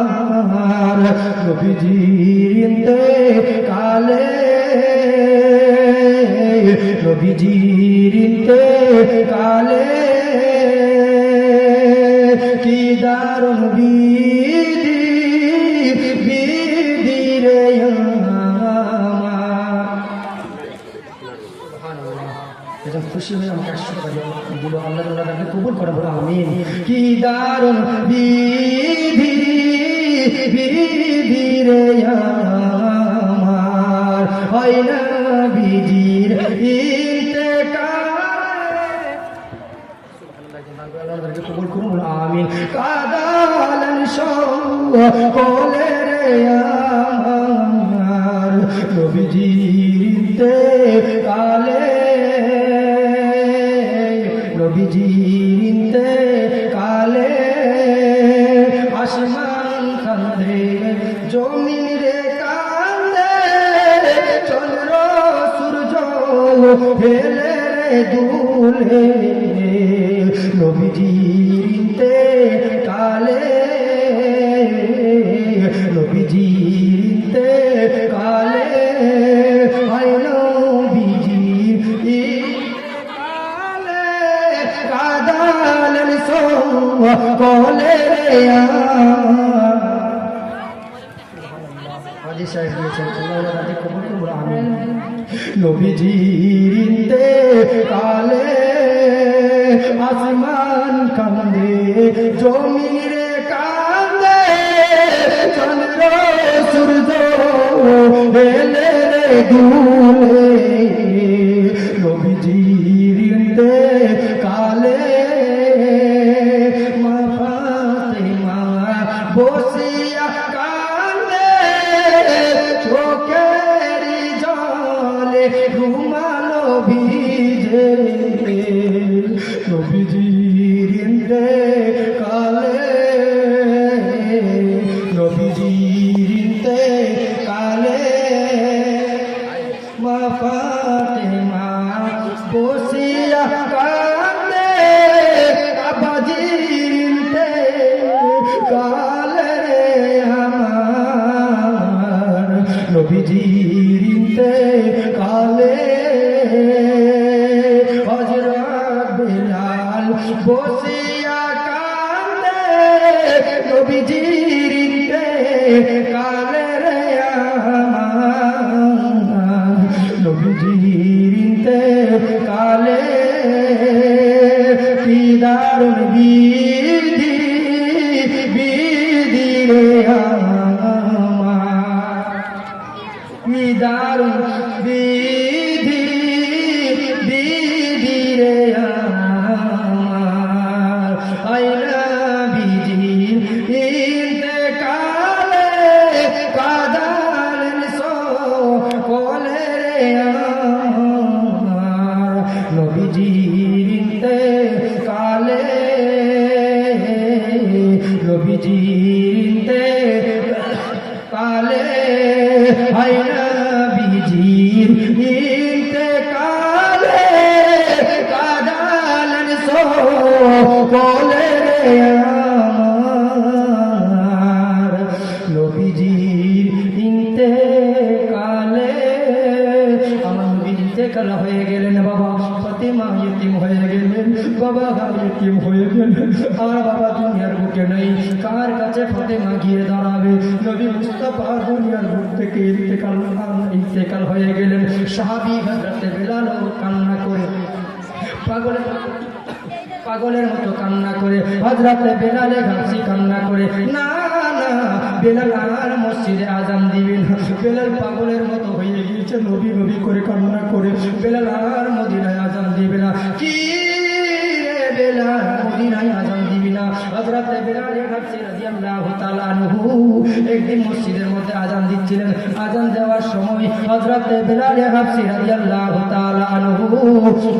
আমার, নবীজির ইন্তেকালে, নবীজির ইন্তেকালে, কি দারুণ বিধি বিধি রে আমার। এটা খুশি হয়ে আমাকে আশীর্বাদ দিল, আল্লাহ তাআলা কবুল করে, বলো আমিন। কি দারুণ বিধি বিধি রে আমার, হয় না বিধির ইন্তেকালে, আল্লাহ তাআলা কবুল করুন, বলো আমিন। কাদালেন সকলে রে আমার, নবীজির ইন্তেকালে, নবীজির ইন্তেকালে, আসমান কান্দে, জমিন রে কান্দে, চন্দ্র সূর্য হেলে রে দুলে, নবীজির ইন্তেকালে, নবীজির ইন্তেকালে, হায় নবীজির ইন্তেকালে, কাঁদালেন সকলে রে আমার। হাজী সাহেব দিয়েছেন, আল্লাহ তাআলা কবুল করুন, আমিন। নবীজির ইন্তেকালে, আসমান কান্দে, জমিন রে কান্দে, চন্দ্র সূর্য হেলে রে দুলে, নবীজির ইন্তেকালে, মা ফাতিমা বসিয়া কান্দে, চোখের জলে ঘুমালো ভিজে, নবীজির ইন্তেকালে, নবীজির ইন্তেকালে, মা ফাতিমা বসিয়া কান্দে, আবাজির ইন্তেকালে রে আমার, নবীজির ইন্তেকালে, হযরত বিলাল বসিয়া কান্দে, নবীজির ইন্তেকালে রে আমার, নবীজির ইন্তেকালে, কি দারুণ বিধি বিধি রে আমার, কি দারুণ বিধি বিধি রে আমার, আয় নবীজির ইন্তেকালে, বেলাল হয়ে গেলেন বাবা, ফাতেমা ইতিম হয়ে গেলেন বাবা, ইতিম হয়ে গেলেন। আর বাবা দুনিয়ার বুকে নেই, কার কাছে ফাতেমা গিয়ে দাঁড়াবে? নবী মুস্তাফা দুনিয়ার বুক থেকে ইন্তেকাল হয়ে গেলেন। সাহাবী হযরতে বেলাল কান্না করে পাগলের মতো কান্না করে, হযরতে বেলালে ঘাসি কান্না করে, না না বেলাল আর মসজিদে আজান দিবেন। বেলাল পাগলের মতো হয়ে গিয়েছে, নবী নবী করে কান্না করে, বেলাল আর মদিনায় আজান দিবে না। কি রে বেলাল, মদিনায় আজান দিবি না? হযরতে বেলালে ঘাসি রাদিয়াল্লাহু তাআলা আনহু একদিন মসজিদের মধ্যে আজান দিচ্ছিলেন। আজান দেওয়ার সময় হযরতে বেলালে ঘাসি রাদিয়াল্লাহু তাআলা আনহু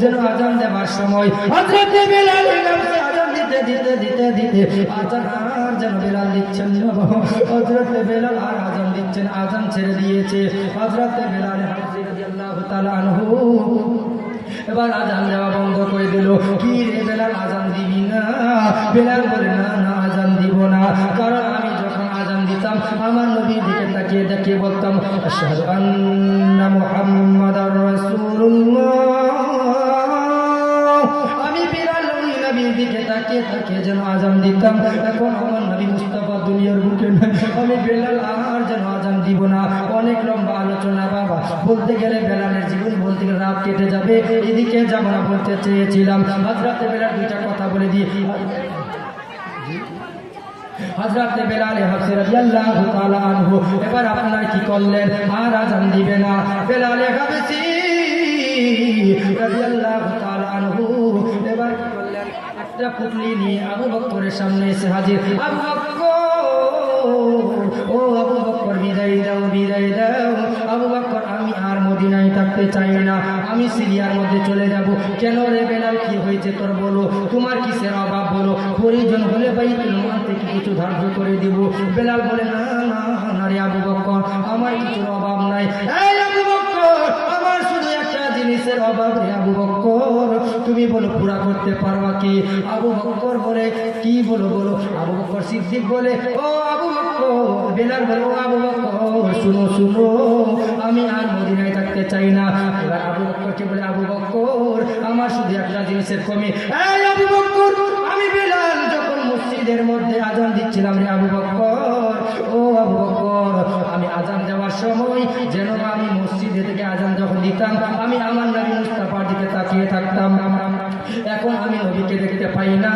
যেন আজান দেওয়ার সময় হযরতে বেলালে ঘাসি আজান দিতে দিতে দিতে দিতে আজান আর যেন বেলাল দিচ্ছেন না। হযরতে বেলাল আর আজান দিচ্ছেন, আজান ছেড়ে দিয়েছে। হযরতে বেলালে ঘাসি রাদিয়াল্লাহু তাআলা আনহু এবার আজান দেওয়া বন্ধ করে দিল। কি রে বেলাল, আজান দিবি না? বেলাল বলে, না না আজান দিব না, কারণ আমি যখন আজান দিতাম আমার নবীর দিকে তাকিয়ে তাকিয়ে বলতাম আশহাদু আন্না মুহাম্মাদার রাসূলুল্লাহ। আমি বেলাল নবীর দিকে তাকিয়ে তাকিয়ে যেন আজান দিতাম। এখন আমার নবী মুস্তাফা দুনিয়ার বুকে নেই, আমি বেলাল আর যেন আজান দিব না। অনেক লম্বা আলোচনা বাবা, বলতে গেলে বেলালের জীবন বলতে গেলে রাত কেটে যাবে। এদিকে জামানা বলতে চেয়েছিলাম, হযরতে বেলাল দুইটা কথা বলে দিয়ে হযরতে বেলাল হাবশী রাদিয়াল্লাহু তাআলা আনহু এবার আপনার কি করলেন? আর আজান দিবে না। বেলাল হাবশী রাদিয়াল্লাহু তাআলা আনহু এবার কি করলেন? একটা পুটলি নিয়ে আবু বকরের সামনে এসে হাজির। আবু বকর, ও আবু বকর, বিদায় দাও, বিদায় দাও। আবু বকর, আমি আর মদিনায় থাকতে চাই না, আমি সিরিয়ার মধ্যে চলে যাব। কেন রে বেলাল, কি হয়েছে তোর বলো? তোমার কিসের অভাব বলো? প্রয়োজন হলে বাইতুল মাল থেকে কিছু ধার্য করে দিব। বেলাল বলে, না না না রে আবু বকর, আমার কিছুর অভাব নাই। এই আবু বকর, আমার শুধু একটা জিনিসের অভাব রে আবু বকর, তুমি বলো পুরা করতে পারবা কি? আবু বকর বলে, কি বলো বলো? আবু বকর সিদ্দিক বলে, ও আবু বকর। বেলাল বলে, ও আবু বকর শুনো শুনো, আমি আর মদিনায় থাকতে চাই না। এবার আবু বকরকে বলে, আবু বকর আমার শুধু একটা জিনিসের কমি। এই আবু বকর, আমি বেলাল যখন মসজিদের মধ্যে আজান দিচ্ছিলাম রে আবু বকর, ও আবু বকর, আমি আজান দেওয়ার সময় যেন আমি মসজিদে থেকে আজান যখন দিতাম আমি আমার নবী মুস্তাফার দিকে তাকিয়ে থাকতাম। এখন আমি নবীকে দেখতে পাই না,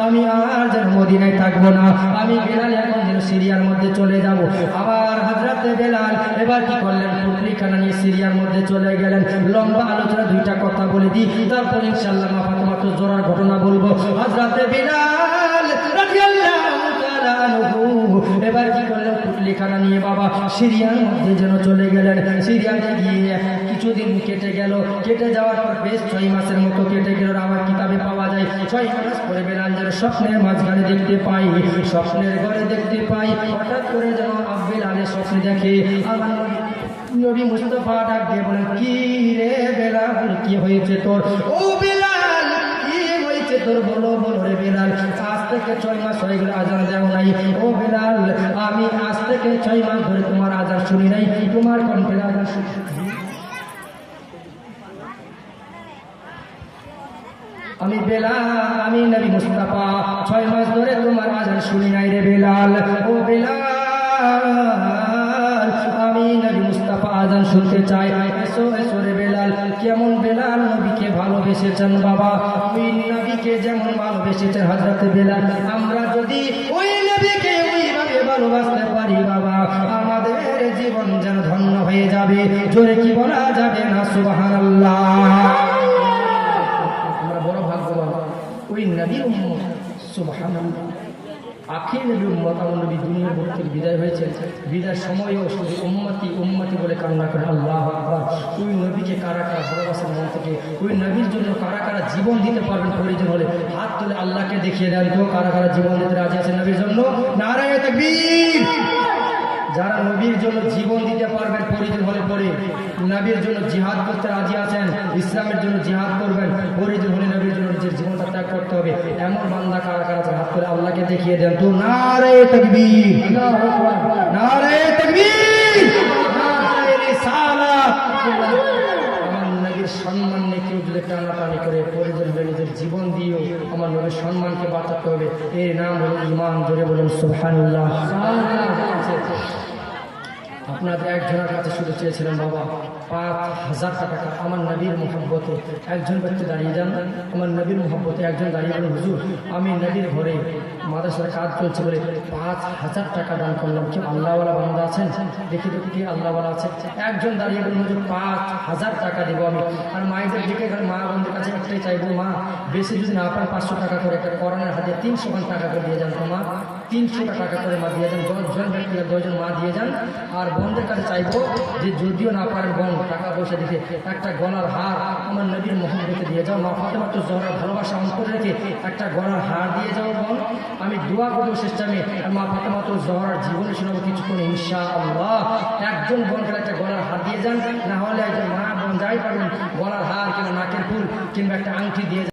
আমি আর যেন মদিনায় থাকবো না, আমি বেলাল এখন যেন সিরিয়ার মধ্যে চলে যাব। আবার হযরতে বেলাল এবার কি করলেন? পুটলিখানা নিয়ে সিরিয়ার মধ্যে চলে গেলেন। লম্বা আলোচনা, দুইটা কথা বলে দিই, তারপর ইনশাআল্লাহ মাত্র জোরার ঘটনা বলবো। হযরতে বেলাল রাদিয়াল্লাহু তাআলা আনহু এবার কি করলেন? পুটলিখানা নিয়ে বাবা সিরিয়ার মধ্যে যেন চলে গেলেন। সিরিয়াতে গিয়ে কিছুদিন কেটে গেল, কেটে যাওয়ার পর বেশ 6 মাসের মতো কেটে গেল। আমার কিতাবে পাওয়া যায় 6 মাস পরে বেলাল যেন স্বপ্নের মাঝখানে দেখতে পাই, স্বপ্নের ঘরে দেখতে পাই, হঠাৎ করে যেন বেলালের স্বপ্নে দেখে আমার নবী মুস্তাফা ডাক দিয়ে বলেন, কি রে বেলাল, কি হয়েছে তোর? ও বেলাল, কি হয়েছে তোর? বলো বলো রে বেলাল। আজ থেকে 6 মাস হয়ে গেল আজান দেও নাই। ও বেলাল, আমি আজ থেকে 6 মাস ধরে তোমার আজান শুনি নাই, তোমার কণ্ঠের আজান শুনি। আমি বেলাল, আমি নবী মুস্তাফা 6 মাস ধরে তোমার আজান শুনি নাই রে বেলাল। ও বেলাল, আমি নবী মুস্তাফা আজান শুনতে চাই, এসো এসো রে বেলাল। কেমন বেলাল নবীকে ভালোবেসেছেন বাবা, ওই নবীকে যেমন ভালোবেসেছেন হযরতে বেলাল, আমরা যদি ওই নবীকে ওইভাবে ভালোবাসতে পারি বাবা, আমাদের জীবন যেন ধন্য হয়ে যাবে। জোরে কি বলা যাবে না সুবহানাল্লাহ? ওই নবীর উম্মত, সুবহানাল্লাহ। আখির নবী উম্মত, আমার নবী দুনিয়ার বুক থেকে বিদায় হয়েছে। বিদায়ের সময়ও শুধু উম্মতি উম্মতি বলে কান্না করে আল্লাহু আকবার। ওই নবীকে কারা কারা ভালোবাসেন মন থেকে? ওই নবীর জন্য কারা কারা জীবন দিতে পারবেন? প্রয়োজন হলে হাত তুলে আল্লাহকে দেখিয়ে দেন তো কারা কারা জীবন দিতে রাজি আছেন নবীর জন্য? নারায়ে তাকবীর। যারা নবীর জন্য জীবন দিতে পারবেন প্রয়োজন হলে পরে, নবীর জন্য জিহাদ করতে রাজি আছেন, ইসলামের জন্য জিহাদ করবেন, প্রয়োজন হলে নবীর জন্য নিজের জীবনটা ত্যাগ করতে হবে, এমন বান্দা কারা কারা আছেন? হাত করে আল্লাহকে দেখিয়ে দেন তো। নারায়ে তাকবীর, নারায়ে তাকবীর, নারায়ে রিসালাত। আমার নবীর করতে হবে। এর নাম হলো ঈমান। জোরে বলুন সুবহানাল্লাহ। আপনাদের একজনের কাছে শুধু চেয়েছিলেন বাবা 5,000 টাকা আমার নবীর মোহাব্বতে। একজন ব্যক্তি দাঁড়িয়ে যান, আমার নবীর মোহাব্বতে একজন দাঁড়িয়ে বলেন হুজুর আমি নবীর ঘরে মাদ্রাসার কাজ চলছে বলে 5,000 টাকা দান করলাম। কেউ আল্লাহওয়ালা বান্দা আছেন? দেখি দেখি কি আল্লাহওয়ালা আছে। একজন দাঁড়িয়ে বলেন হুজুর 5,000 টাকা দেবো আমি। আর মায়েদের দিকে এখানে মা বোনদের কাছে একটাই চাইবো, মা বেশি যদি না পান 500 টাকা করে একটা করোনার হাতে 300 টাকা করে দিয়ে যান। তো মা 300 টাকা করে মা দিয়ে যান। 10 ব্যক্তিরা 10 মা দিয়ে যান। আর বোনদের কাছে চাইবো যে যদিও না পারেন বোন টাকা পয়সা দিতে একটা গলার হার আমার নবীর মোহাম্মদকে দিয়ে যাও। মা ফাতেমা তো জহরার ভালোবাসা অন্তর রেখে একটা গলার হার দিয়ে যাও বোন। আমি দোয়া করবো শেষ টাইমে আর মা ফাতেমা তো জহরার জীবনে শোনাবো কিছুক্ষণ ইনশাআল্লাহ। একজন বোনকে একটা গলার হার দিয়ে যান, না হলে একজন মা বোন যাই পারবেন গলার হার কিংবা নাকের ফুল কিংবা একটা আংটি দিয়ে